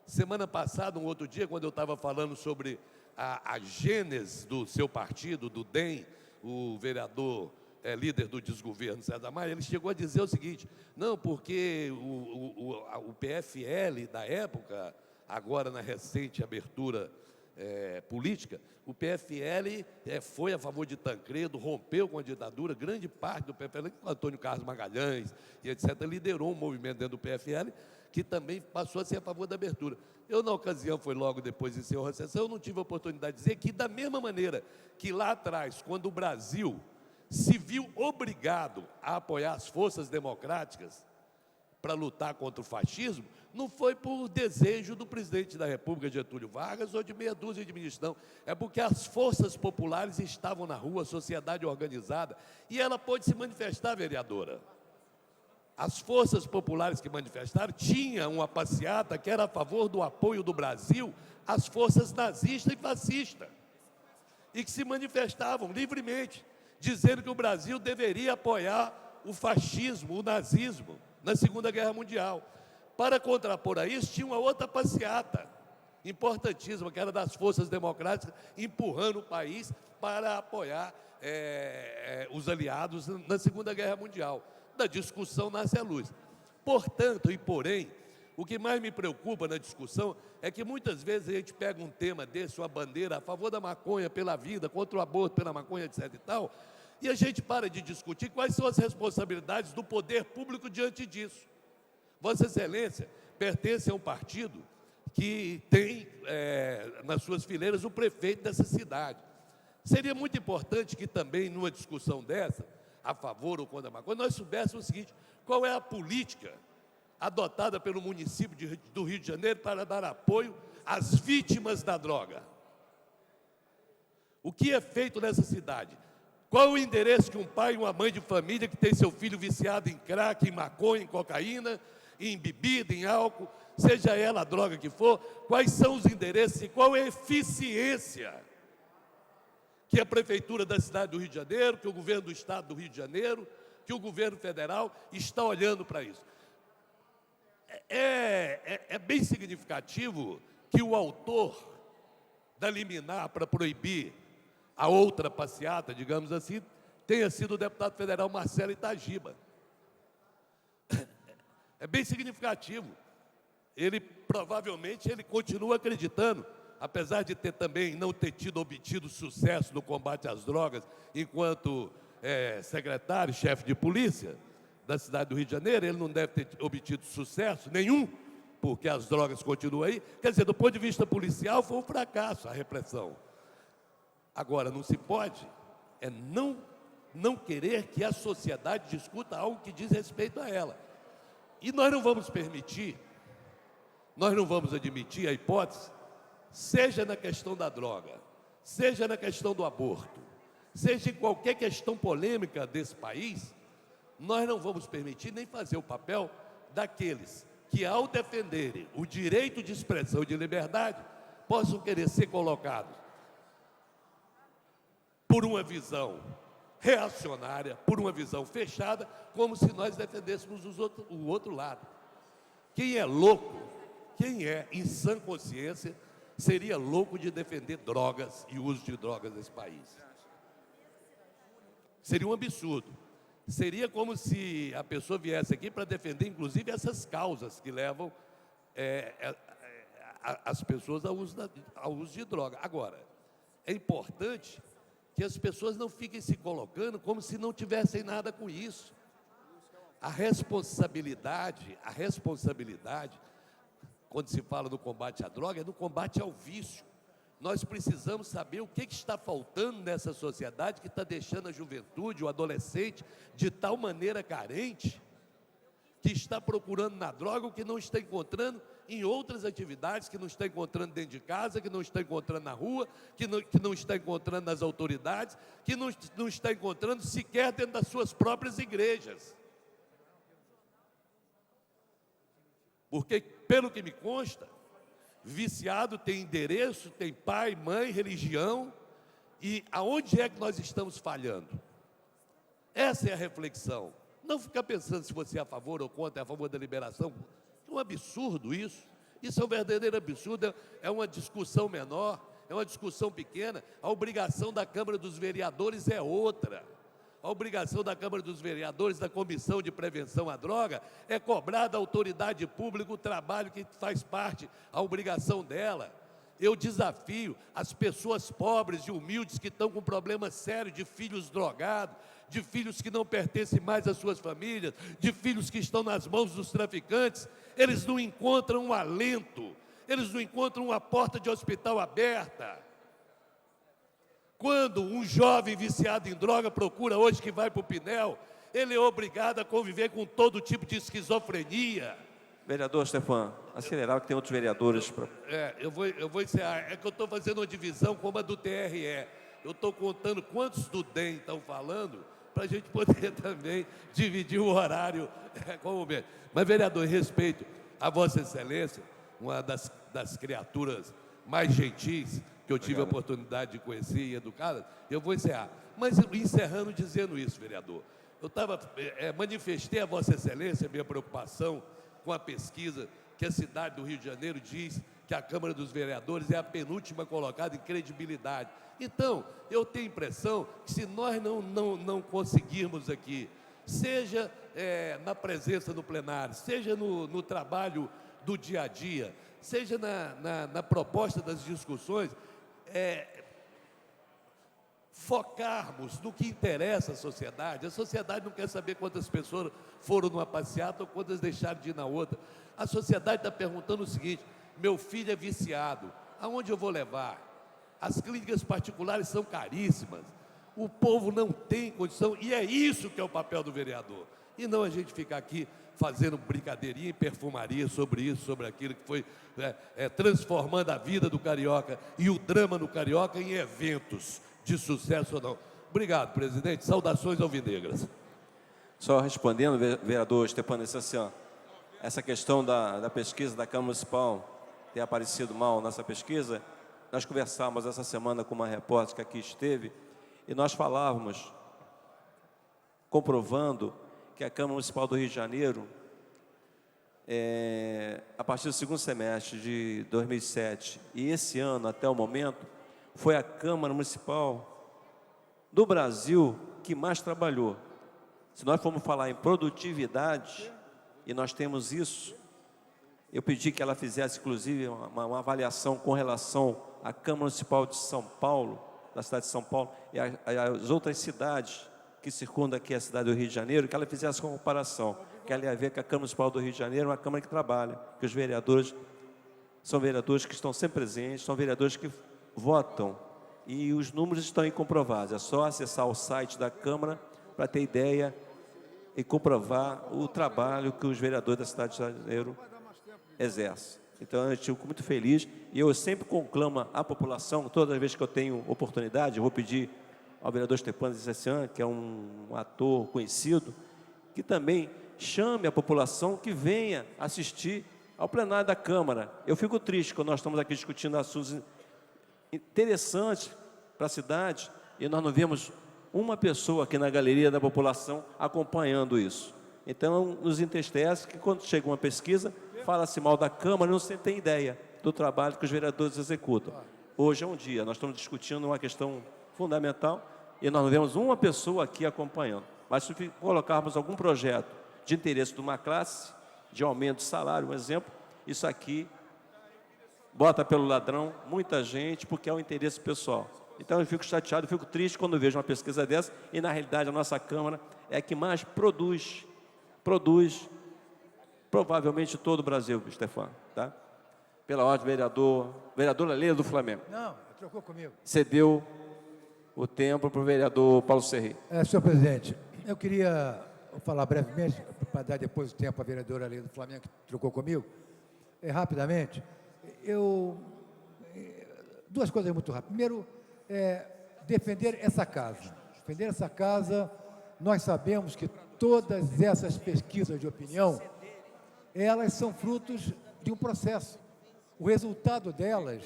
Semana passada, um outro dia, quando eu estava falando sobre a gênese do seu partido, do DEM, o vereador líder do desgoverno, César Maia, ele chegou a dizer o seguinte: não, porque o PFL da época, agora na recente abertura política, o PFL foi a favor de Tancredo, rompeu com a ditadura. Grande parte do PFL, Antônio Carlos Magalhães e etc., liderou um movimento dentro do PFL que também passou a ser a favor da abertura. Eu, na ocasião, foi logo depois de encerrar a sessão, eu não tive a oportunidade de dizer que, da mesma maneira que lá atrás, quando o Brasil se viu obrigado a apoiar as forças democráticas para lutar contra o fascismo, não foi por desejo do presidente da República, Getúlio Vargas, ou de meia dúzia de ministros, não. É porque as forças populares estavam na rua, a sociedade organizada, e ela pôde se manifestar, vereadora. As forças populares que manifestaram tinham uma passeata que era a favor do apoio do Brasil às forças nazistas e fascistas, e que se manifestavam livremente, dizendo que o Brasil deveria apoiar o fascismo, o nazismo, na Segunda Guerra Mundial. Para contrapor a isso, tinha uma outra passeata importantíssima, que era das forças democráticas, empurrando o país para apoiar os aliados na Segunda Guerra Mundial. Da discussão nasce a luz. Portanto, e porém, o que mais me preocupa na discussão é que muitas vezes a gente pega um tema desse, uma bandeira a favor da maconha, pela vida, contra o aborto, pela maconha, etc. e tal, e a gente para de discutir quais são as responsabilidades do poder público diante disso. Vossa Excelência pertence a um partido que tem nas suas fileiras o prefeito dessa cidade. Seria muito importante que também, numa discussão dessa, a favor ou contra a maconha, nós soubéssemos o seguinte: qual é a política adotada pelo município do Rio de Janeiro para dar apoio às vítimas da droga? O que é feito nessa cidade? Qual o endereço que um pai e uma mãe de família que tem seu filho viciado em crack, em maconha, em cocaína, em bebida, em álcool, seja ela a droga que for, quais são os endereços e qual é a eficiência que a Prefeitura da cidade do Rio de Janeiro, que o governo do Estado do Rio de Janeiro, que o governo federal está olhando para isso. É bem significativo que o autor da liminar para proibir a outra passeata, digamos assim, tenha sido o deputado federal Marcelo Itagiba. É bem significativo. Ele, provavelmente, ele continua acreditando, apesar de não ter obtido sucesso no combate às drogas, enquanto secretário, chefe de polícia da cidade do Rio de Janeiro, ele não deve ter obtido sucesso nenhum, porque as drogas continuam aí. Quer dizer, do ponto de vista policial, foi um fracasso a repressão. Agora, não se pode não querer que a sociedade discuta algo que diz respeito a ela. E nós não vamos permitir, nós não vamos admitir a hipótese, seja na questão da droga, seja na questão do aborto, seja em qualquer questão polêmica desse país, nós não vamos permitir nem fazer o papel daqueles que, ao defenderem o direito de expressão e de liberdade, possam querer ser colocados por uma visão reacionária, por uma visão fechada, como se nós defendêssemos o outro lado. Quem é louco, quem é em sã consciência, seria louco de defender drogas e o uso de drogas nesse país. Seria um absurdo. Seria como se a pessoa viesse aqui para defender, inclusive, essas causas que levam as pessoas ao uso de droga. Agora, é importante que as pessoas não fiquem se colocando como se não tivessem nada com isso. A responsabilidade, quando se fala no combate à droga, é no combate ao vício. Nós precisamos saber o que está faltando nessa sociedade que está deixando a juventude, o adolescente, de tal maneira carente, que está procurando na droga o que não está encontrando em outras atividades, que não está encontrando dentro de casa, que não está encontrando na rua, que não está encontrando nas autoridades, que não está encontrando sequer dentro das suas próprias igrejas. Porque, pelo que me consta, viciado tem endereço, tem pai, mãe, religião, e aonde é que nós estamos falhando? Essa é a reflexão. Não ficar pensando se você é a favor ou contra, é a favor da liberação. É um absurdo isso. Isso é um verdadeiro absurdo, é uma discussão menor, é uma discussão pequena. A obrigação da Câmara dos Vereadores é outra. A obrigação da Câmara dos Vereadores, da Comissão de Prevenção à Droga, é cobrar da autoridade pública o trabalho que faz parte, a obrigação dela. Eu desafio as pessoas pobres e humildes que estão com problemas sérios de filhos drogados, de filhos que não pertencem mais às suas famílias, de filhos que estão nas mãos dos traficantes. Eles não encontram um alento, eles não encontram uma porta de hospital aberta. Quando um jovem viciado em droga procura hoje que vai para o Pinel, ele é obrigado a conviver com todo tipo de esquizofrenia. Vereador Stefan, acelerar que tem outros vereadores. Eu vou encerrar. É que eu estou fazendo uma divisão como a do TRE. Eu estou contando quantos do DEM estão falando, para a gente poder também dividir o horário como mesmo. Mas, vereador, em respeito a Vossa Excelência, uma das criaturas mais gentis que eu tive a oportunidade de conhecer e educadas, eu vou encerrar. Mas encerrando dizendo isso, vereador, eu manifestei a Vossa Excelência a minha preocupação com a pesquisa que a cidade do Rio de Janeiro diz que a Câmara dos Vereadores é a penúltima colocada em credibilidade. Então, eu tenho a impressão que se nós não conseguirmos aqui, seja na presença no plenário, seja no trabalho do dia a dia, seja na proposta das discussões, focarmos no que interessa à sociedade. A sociedade não quer saber quantas pessoas foram numa passeata ou quantas deixaram de ir na outra. A sociedade está perguntando o seguinte: meu filho é viciado, aonde eu vou levar? As clínicas particulares são caríssimas. O povo não tem condição, e é isso que é o papel do vereador. E não a gente ficar aqui fazendo brincadeirinha e perfumaria sobre isso, sobre aquilo que foi transformando a vida do carioca e o drama do carioca em eventos de sucesso ou não. Obrigado, presidente. Saudações alvinegras. Só respondendo, vereador Stefano, essa questão da pesquisa da Câmara Municipal ter aparecido mal nessa pesquisa, nós conversamos essa semana com uma repórter que aqui esteve e nós falávamos, comprovando que a Câmara Municipal do Rio de Janeiro, a partir do segundo semestre de 2007 e esse ano até o momento, foi a Câmara Municipal do Brasil que mais trabalhou. Se nós formos falar em produtividade, e nós temos isso, eu pedi que ela fizesse, inclusive, uma avaliação com relação à Câmara Municipal de São Paulo, da cidade de São Paulo, e as outras cidades que circundam aqui a cidade do Rio de Janeiro, que ela fizesse uma comparação, que ela ia ver que a Câmara Municipal do Rio de Janeiro é uma Câmara que trabalha, que os vereadores são vereadores que estão sempre presentes, são vereadores que votam, e os números estão aí comprovados. É só acessar o site da Câmara para ter ideia e comprovar o trabalho que os vereadores da cidade de Janeiro exercem. Então, eu fico muito feliz e eu sempre conclamo a população, todas as vezes que eu tenho oportunidade, eu vou pedir ao vereador Stefano Zessian, que é um ator conhecido, que também chame a população que venha assistir ao plenário da Câmara. Eu fico triste quando nós estamos aqui discutindo assuntos interessantes para a cidade e nós não vemos uma pessoa aqui na galeria da população acompanhando isso. Então, nos entristece que quando chega uma pesquisa, fala-se mal da Câmara, não se tem ideia do trabalho que os vereadores executam. Hoje é um dia, nós estamos discutindo uma questão fundamental e nós não vemos uma pessoa aqui acompanhando. Mas se colocarmos algum projeto de interesse de uma classe, de aumento de salário, um exemplo, isso aqui bota pelo ladrão muita gente, porque é um interesse pessoal. Então, eu fico chateado, eu fico triste quando vejo uma pesquisa dessa, e, na realidade, a nossa Câmara é a que mais produz provavelmente todo o Brasil, Stefano, tá? Pela ordem, vereadora Leila do Flamengo. Não, trocou comigo. Cedeu o tempo para o vereador Paulo Serri. Senhor presidente, eu queria falar brevemente, para dar depois o tempo à vereadora Leila do Flamengo, que trocou comigo, rapidamente. Duas coisas muito rápidas. Primeiro, defender essa casa. Defender essa casa, nós sabemos que todas essas pesquisas de opinião, elas são frutos de um processo. O resultado delas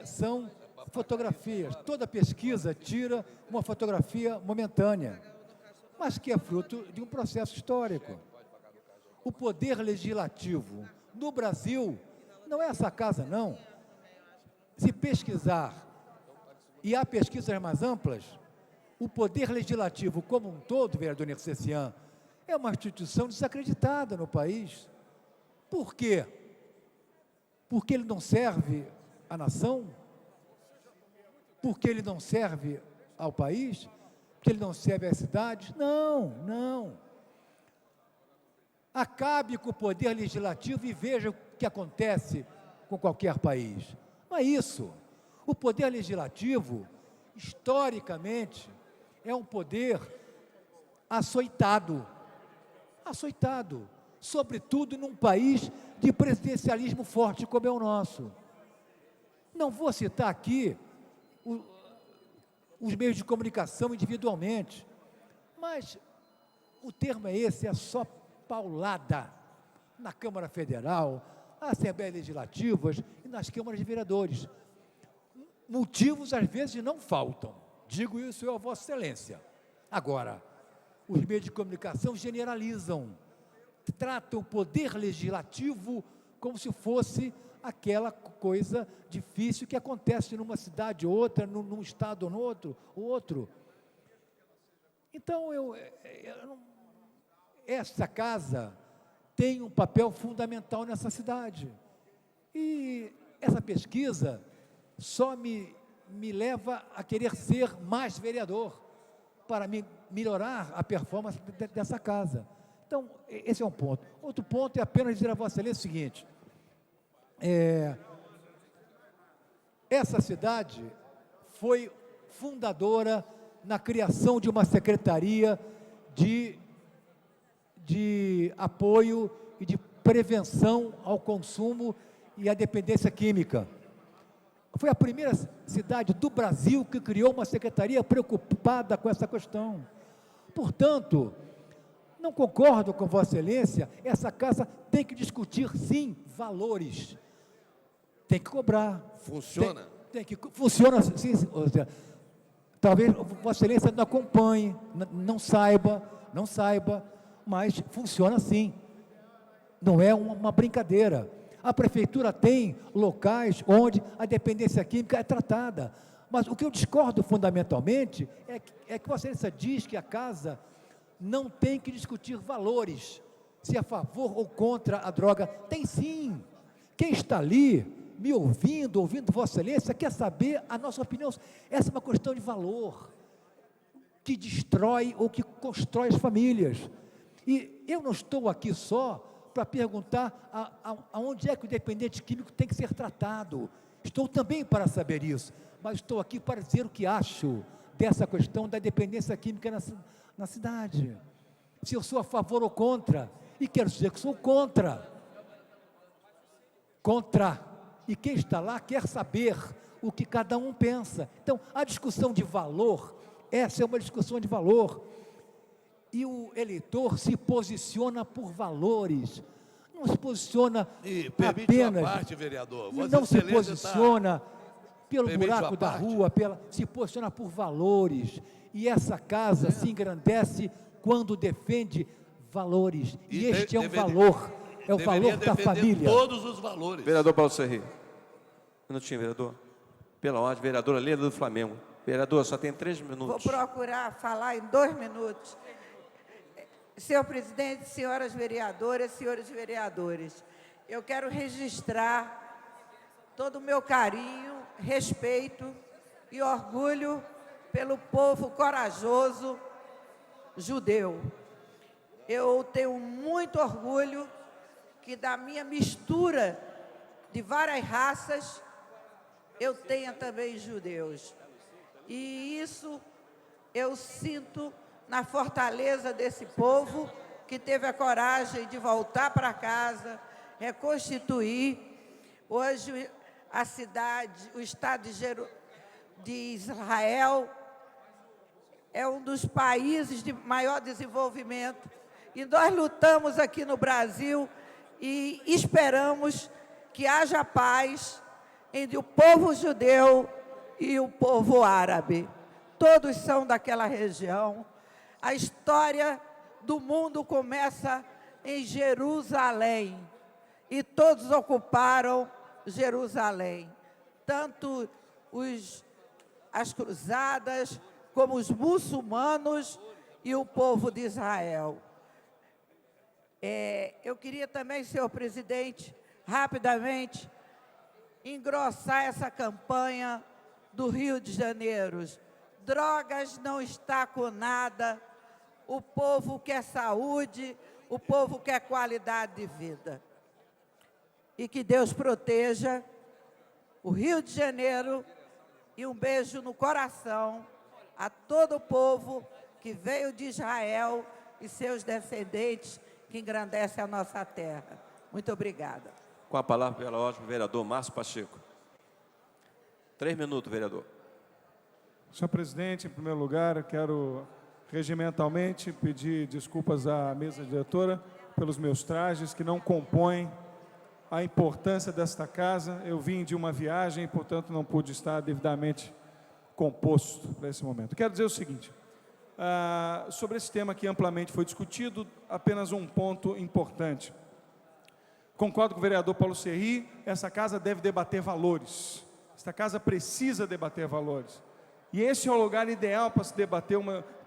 são fotografias. Toda pesquisa tira uma fotografia momentânea, mas que é fruto de um processo histórico. O poder legislativo no Brasil não é essa casa, não. Se pesquisar, e há pesquisas mais amplas, o poder legislativo como um todo, vereador Nercessian, é uma instituição desacreditada no país. Por quê? Porque ele não serve à nação? Porque ele não serve ao país? Porque ele não serve às cidades? Não, não. Acabe com o poder legislativo e veja o que acontece com qualquer país. Não é isso. O poder legislativo, historicamente, é um poder açoitado, sobretudo num país de presidencialismo forte como é o nosso. Não vou citar aqui os meios de comunicação individualmente, mas o termo é esse, é só paulada na Câmara Federal, nas Assembleias Legislativas e nas câmaras de vereadores. Motivos, às vezes, não faltam. Digo isso eu a Vossa Excelência. Agora, os meios de comunicação generalizam, tratam o poder legislativo como se fosse aquela coisa difícil que acontece numa cidade ou outra, num estado ou no outro. Então, essa casa tem um papel fundamental nessa cidade. E essa pesquisa só me leva a querer ser mais vereador, para melhorar a performance dessa casa. Então, esse é um ponto. Outro ponto é apenas dizer a Vossa Excelência o seguinte, essa cidade foi fundadora na criação de uma secretaria de apoio e de prevenção ao consumo e à dependência química. Foi a primeira cidade do Brasil que criou uma secretaria preocupada com essa questão. Portanto, não concordo com Vossa Excelência, essa casa tem que discutir, sim, valores. Tem que cobrar. Funciona? Funciona, sim. Talvez Vossa Excelência não acompanhe, não saiba, mas funciona sim. Não é uma brincadeira. A prefeitura tem locais onde a dependência química é tratada. Mas o que eu discordo fundamentalmente é que Vossa Excelência diz que a casa não tem que discutir valores, se é a favor ou contra a droga. Tem sim. Quem está ali, me ouvindo Vossa Excelência, quer saber a nossa opinião. Essa é uma questão de valor, que destrói ou que constrói as famílias. E eu não estou aqui só para perguntar aonde é que o dependente químico tem que ser tratado. Estou também para saber isso, mas estou aqui para dizer o que acho dessa questão da dependência química na cidade. Se eu sou a favor ou contra, e quero dizer que sou contra. E quem está lá quer saber o que cada um pensa. Então, a discussão de valor, essa é uma discussão de valor. E o eleitor se posiciona por valores, não se posiciona e permite apenas... uma parte, vereador. Não se posiciona pelo buraco da rua, se posiciona por valores. E essa casa se engrandece quando defende valores. E este é um valor, é o valor da família. Todos os valores. Vereador Paulo Serri. Um minutinho, vereador. Pela ordem, vereadora Leda do Flamengo. Vereador, só tem 3 minutos. Vou procurar falar em 2 minutos. Senhor presidente, senhoras vereadoras, senhores vereadores, eu quero registrar todo o meu carinho, respeito e orgulho pelo povo corajoso judeu. Eu tenho muito orgulho que da minha mistura de várias raças, eu tenha também judeus. E isso eu sinto na fortaleza desse povo que teve a coragem de voltar para casa, reconstituir. Hoje, a cidade, o Estado de Israel é um dos países de maior desenvolvimento. E nós lutamos aqui no Brasil e esperamos que haja paz entre o povo judeu e o povo árabe. Todos são daquela região. A história do mundo começa em Jerusalém, e todos ocuparam Jerusalém, tanto as cruzadas, como os muçulmanos e o povo de Israel. Eu queria também, senhor presidente, rapidamente, engrossar essa campanha do Rio de Janeiro. Drogas não está com nada. O povo quer saúde, o povo quer qualidade de vida. E que Deus proteja o Rio de Janeiro, e um beijo no coração a todo o povo que veio de Israel e seus descendentes, que engrandecem a nossa terra. Muito obrigada. Com a palavra, pela ordem, o vereador Márcio Pacheco. 3 minutos, vereador. Senhor presidente, em primeiro lugar, eu quero regimentalmente pedir desculpas à mesa diretora pelos meus trajes, que não compõem a importância desta casa. Eu vim de uma viagem, portanto, não pude estar devidamente composto para esse momento. Quero dizer o seguinte, sobre esse tema que amplamente foi discutido, apenas um ponto importante. Concordo com o vereador Paulo Serri, essa casa deve debater valores. Esta casa precisa debater valores. E esse é o lugar ideal para se debater,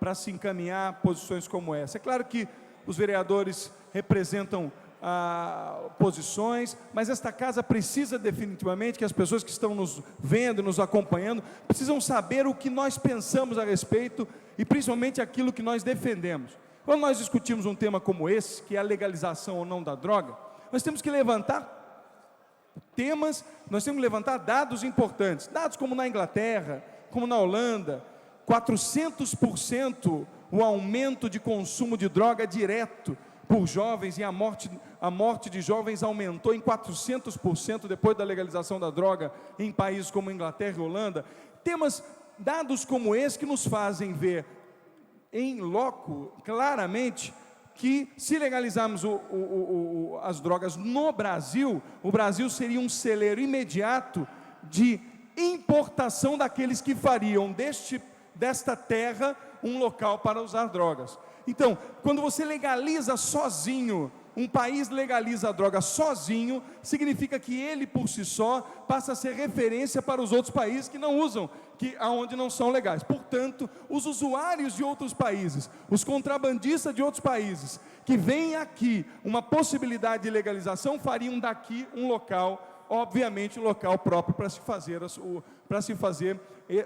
para se encaminhar posições como essa. É claro que os vereadores representam posições, mas esta casa precisa definitivamente que as pessoas que estão nos vendo, nos acompanhando, precisam saber o que nós pensamos a respeito e principalmente aquilo que nós defendemos. Quando nós discutimos um tema como esse, que é a legalização ou não da droga, nós temos que levantar temas, nós temos que levantar dados importantes, dados como na Inglaterra, como na Holanda, 400% o aumento de consumo de droga direto por jovens, e a morte de jovens aumentou em 400% depois da legalização da droga em países como Inglaterra e Holanda. Dados como esse que nos fazem ver em loco, claramente, que se legalizarmos as drogas no Brasil, o Brasil seria um celeiro imediato de importação daqueles que fariam desta terra um local para usar drogas. Então, quando você legaliza sozinho, um país legaliza a droga sozinho, significa que ele por si só passa a ser referência para os outros países que não usam, aonde não são legais. Portanto, os usuários de outros países, os contrabandistas de outros países, que veem aqui uma possibilidade de legalização, fariam daqui um local, obviamente, um local próprio para se fazer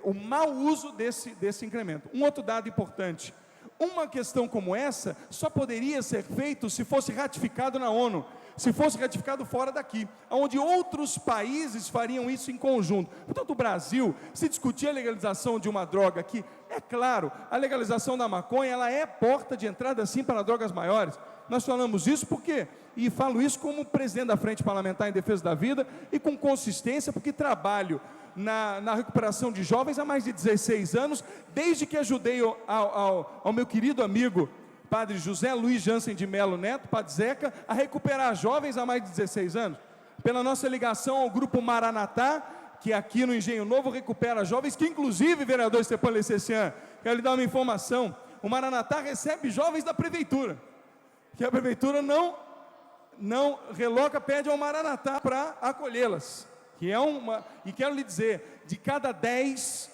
o mau uso desse incremento. Um outro dado importante: uma questão como essa só poderia ser feito se fosse ratificado na ONU, se fosse ratificado fora daqui, onde outros países fariam isso em conjunto. Portanto, o Brasil, se discutir a legalização de uma droga aqui, é claro, a legalização da maconha, ela é porta de entrada sim para drogas maiores. Nós falamos isso porque, e falo isso como presidente da Frente Parlamentar em Defesa da Vida, e com consistência, porque trabalho na recuperação de jovens há mais de 16 anos, desde que ajudei ao meu querido amigo Padre José Luiz Jansen de Melo Neto, Padre Zeca, a recuperar jovens há mais de 16 anos, pela nossa ligação ao Grupo Maranatá, que aqui no Engenho Novo recupera jovens, que inclusive, vereador Stepan Lecessian, quero lhe dar uma informação: o Maranatá recebe jovens da prefeitura, que a prefeitura não reloca, pede ao Maranatá para acolhê-las. E quero lhe dizer, de cada 10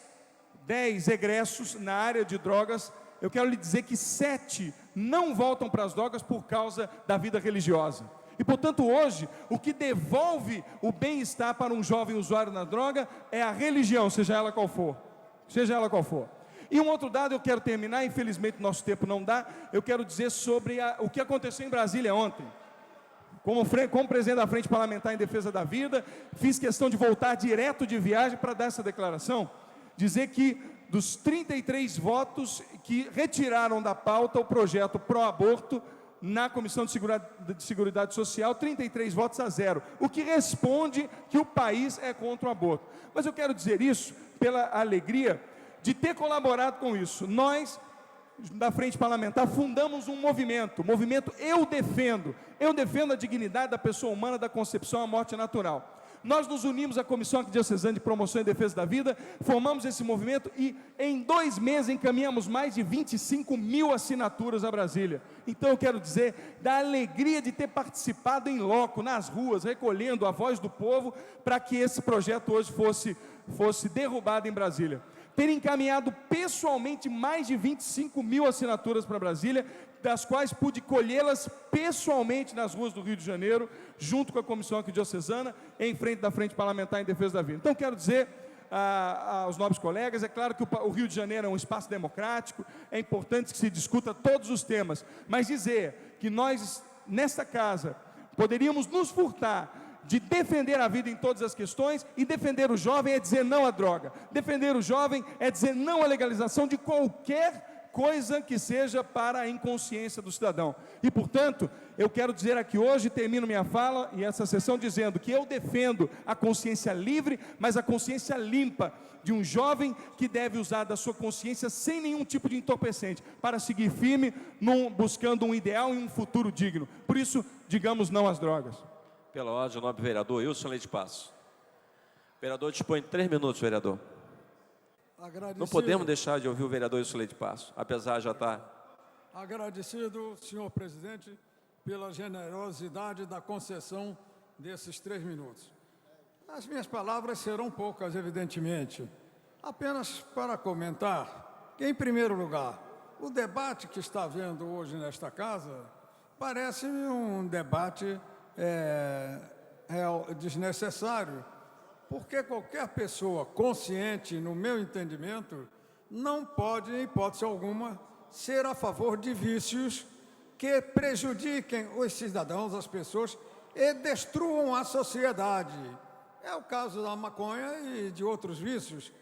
egressos na área de drogas, eu quero lhe dizer que 7 não voltam para as drogas por causa da vida religiosa. E, portanto, hoje, o que devolve o bem-estar para um jovem usuário na droga é a religião, seja ela qual for. E um outro dado, eu quero terminar, infelizmente nosso tempo não dá, eu quero dizer sobre o que aconteceu em Brasília ontem. Como presidente da Frente Parlamentar em Defesa da Vida, fiz questão de voltar direto de viagem para dar essa declaração, dizer que dos 33 votos que retiraram da pauta o projeto pró-aborto na Comissão de Seguridade Social, 33 votos a 0, o que responde que o país é contra o aborto. Mas eu quero dizer isso pela alegria de ter colaborado com isso. Nós, da Frente Parlamentar, fundamos um movimento Eu Defendo a dignidade da pessoa humana, da concepção à morte natural. Nós nos unimos à Comissão Arquidiocesana de Promoção e Defesa da Vida, formamos esse movimento e em 2 meses encaminhamos mais de 25 mil assinaturas a Brasília. Então eu quero dizer da alegria de ter participado em loco, nas ruas, recolhendo a voz do povo, para que esse projeto hoje fosse derrubado em Brasília. Ter encaminhado pessoalmente mais de 25 mil assinaturas para Brasília, das quais pude colhê-las pessoalmente nas ruas do Rio de Janeiro, junto com a Comissão Arquidiocesana, em frente da Frente Parlamentar em Defesa da Vida. Então, quero dizer aos nobres colegas, é claro que o Rio de Janeiro é um espaço democrático, é importante que se discuta todos os temas, mas dizer que nós, nesta casa, poderíamos nos furtar de defender a vida em todas as questões, e defender o jovem é dizer não à droga, defender o jovem é dizer não à legalização de qualquer coisa que seja para a inconsciência do cidadão. E, portanto, eu quero dizer aqui hoje, termino minha fala e essa sessão dizendo que eu defendo a consciência livre, mas a consciência limpa de um jovem que deve usar da sua consciência sem nenhum tipo de entorpecente, para seguir firme, buscando um ideal e um futuro digno. Por isso, digamos não às drogas. Pela ordem, o nobre vereador Wilson Leite Passo. Vereador, dispõe de 3 minutos, vereador. Não podemos deixar de ouvir o vereador Wilson Leite Passo, apesar de já estar... Agradecido, senhor presidente, pela generosidade da concessão desses 3 minutos. As minhas palavras serão poucas, evidentemente, apenas para comentar que, em primeiro lugar, o debate que está havendo hoje nesta casa parece-me um debate desnecessário, porque qualquer pessoa consciente, no meu entendimento, não pode, em hipótese alguma, ser a favor de vícios que prejudiquem os cidadãos, as pessoas, e destruam a sociedade. É o caso da maconha e de outros vícios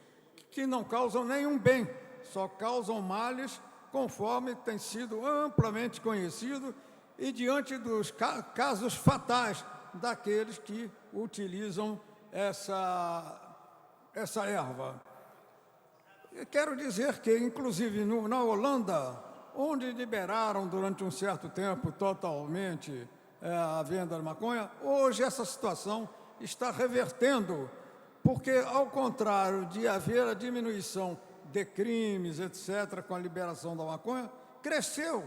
que não causam nenhum bem, só causam males, conforme tem sido amplamente conhecido, e diante dos casos fatais daqueles que utilizam essa erva. Eu quero dizer que, inclusive, na Holanda, onde liberaram durante um certo tempo totalmente a venda de maconha, hoje essa situação está revertendo, porque, ao contrário de haver a diminuição de crimes, etc., com a liberação da maconha, cresceu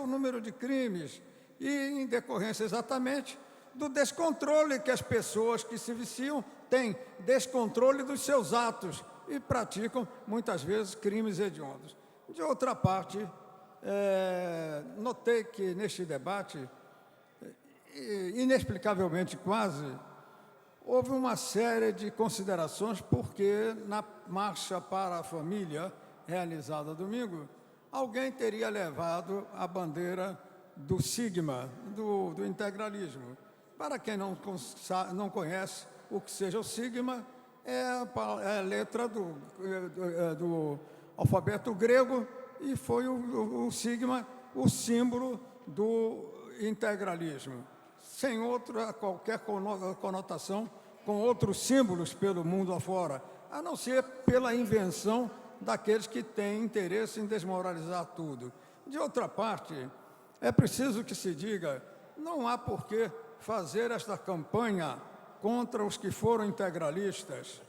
o número de crimes, e em decorrência exatamente do descontrole que as pessoas que se viciam têm, descontrole dos seus atos, e praticam, muitas vezes, crimes hediondos. De outra parte, notei que neste debate, inexplicavelmente quase, houve uma série de considerações, porque na Marcha para a Família, realizada domingo, alguém teria levado a bandeira do sigma, do integralismo. Para quem não conhece o que seja o sigma, é a letra do alfabeto grego, e foi o sigma o símbolo do integralismo, sem qualquer conotação com outros símbolos pelo mundo afora, a não ser pela invenção daqueles que têm interesse em desmoralizar tudo. De outra parte, é preciso que se diga, não há por que fazer esta campanha contra os que foram integralistas,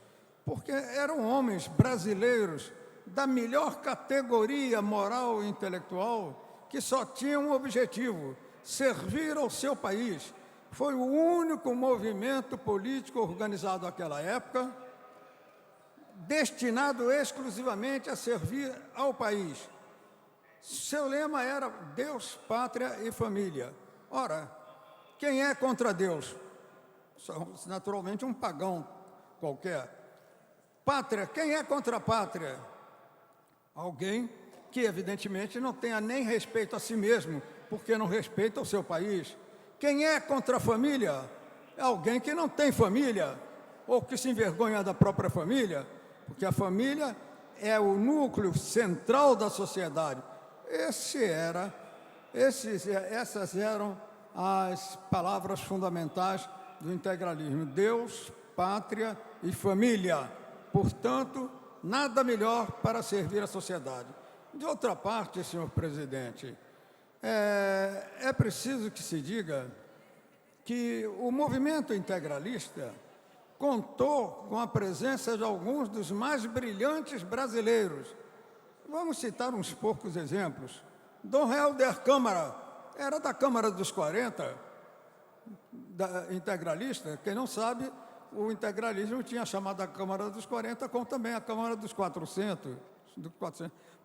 porque eram homens brasileiros da melhor categoria moral e intelectual, que só tinham um objetivo: servir ao seu país. Foi o único movimento político organizado naquela época, destinado exclusivamente a servir ao país. Seu lema era Deus, Pátria e Família. Ora, quem é contra Deus? Naturalmente um pagão qualquer. Pátria, quem é contra a pátria? Alguém que evidentemente não tenha nem respeito a si mesmo, porque não respeita o seu país. Quem é contra a família? É alguém que não tem família, ou que se envergonha da própria família, porque a família é o núcleo central da sociedade. Essas eram as palavras fundamentais do integralismo: Deus, Pátria e Família. Portanto, nada melhor para servir a sociedade. De outra parte, senhor presidente, é preciso que se diga que o movimento integralista contou com a presença de alguns dos mais brilhantes brasileiros. Vamos citar uns poucos exemplos. Dom Helder Câmara era da Câmara dos 40, integralista. Quem não sabe, o integralismo tinha chamado a Câmara dos 40, como também a Câmara dos 400.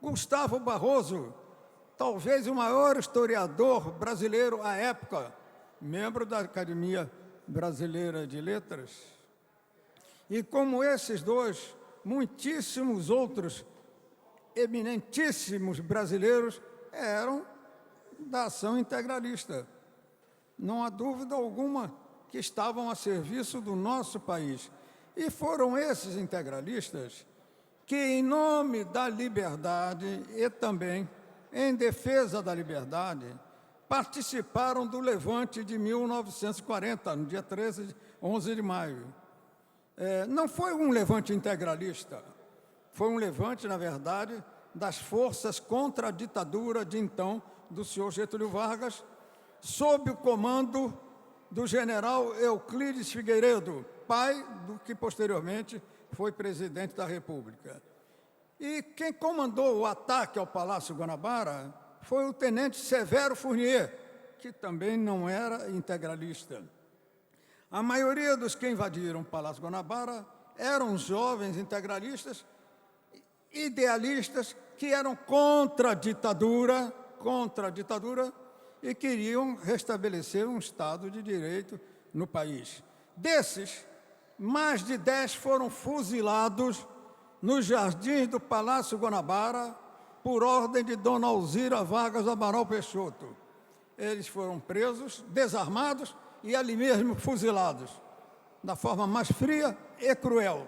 Gustavo Barroso, talvez o maior historiador brasileiro à época, membro da Academia Brasileira de Letras. E como esses dois, muitíssimos outros eminentíssimos brasileiros eram da ação integralista. Não há dúvida alguma que estavam a serviço do nosso país. E foram esses integralistas que, em nome da liberdade e também em defesa da liberdade, participaram do levante de 1940, no dia 11 de maio. Não foi um levante integralista, foi um levante, na verdade, das forças contra a ditadura de então do senhor Getúlio Vargas, sob o comando do general Euclides Figueiredo, pai do que posteriormente foi presidente da República. E quem comandou o ataque ao Palácio Guanabara foi o tenente Severo Fournier, que também não era integralista. A maioria dos que invadiram o Palácio Guanabara eram jovens integralistas, idealistas, que eram contra a ditadura, e queriam restabelecer um Estado de Direito no país. Desses, mais de 10 foram fuzilados nos jardins do Palácio Guanabara por ordem de Dona Alzira Vargas Amaral Peixoto. Eles foram presos, desarmados e ali mesmo fuzilados, da forma mais fria e cruel.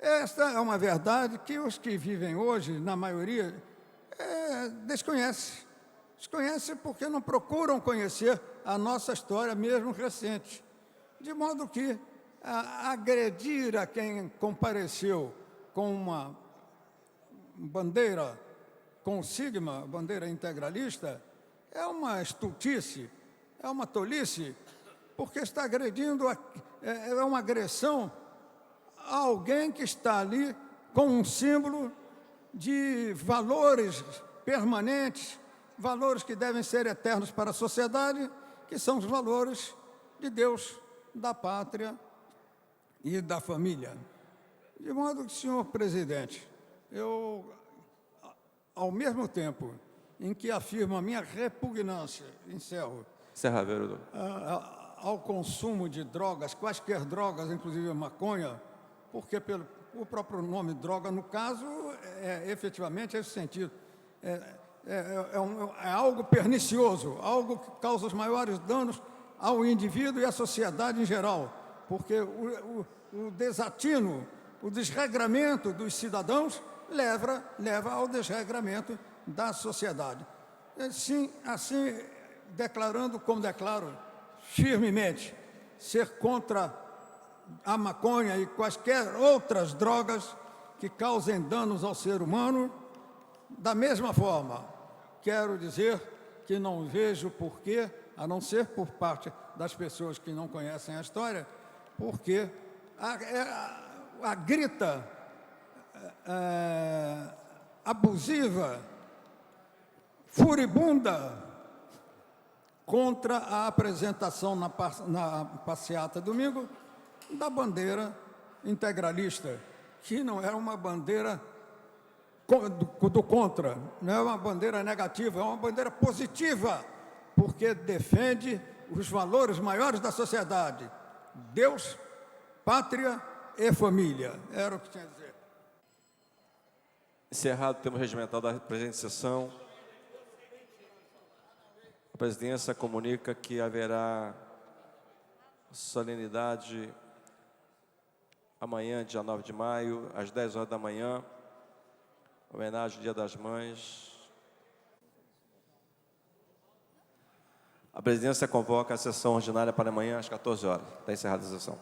Esta é uma verdade que os que vivem hoje, na maioria, desconhecem. Desconhecem porque não procuram conhecer a nossa história, mesmo recente. De modo que agredir a quem compareceu com uma bandeira com sigma, bandeira integralista, é uma estultice, é uma tolice, porque está agredindo, é uma agressão a alguém que está ali com um símbolo de valores permanentes, valores que devem ser eternos para a sociedade, que são os valores de Deus, da pátria e da família. De modo que, senhor presidente, eu, ao mesmo tempo em que afirmo a minha repugnância, encerro, Encerra, vereador. ao consumo de drogas, quaisquer drogas, inclusive a maconha, porque o próprio nome droga, no caso, efetivamente esse sentido. É algo pernicioso, algo que causa os maiores danos ao indivíduo e à sociedade em geral, porque o desatino, o desregramento dos cidadãos leva ao desregramento da sociedade. Assim, declarando como declaro firmemente ser contra a maconha e quaisquer outras drogas que causem danos ao ser humano, da mesma forma, quero dizer que não vejo porquê, a não ser por parte das pessoas que não conhecem a história, porque a grita abusiva, furibunda, contra a apresentação na passeata domingo da bandeira integralista, que não era uma bandeira do contra, não é uma bandeira negativa, é uma bandeira positiva, porque defende os valores maiores da sociedade: Deus, pátria e família. Era o que tinha a dizer. Encerrado o termo regimental da presente sessão, a presidência comunica que haverá solenidade amanhã, dia 9 de maio, às 10 horas da manhã, homenagem ao Dia das Mães. A presidência convoca a sessão ordinária para amanhã às 14 horas. Está encerrada a sessão.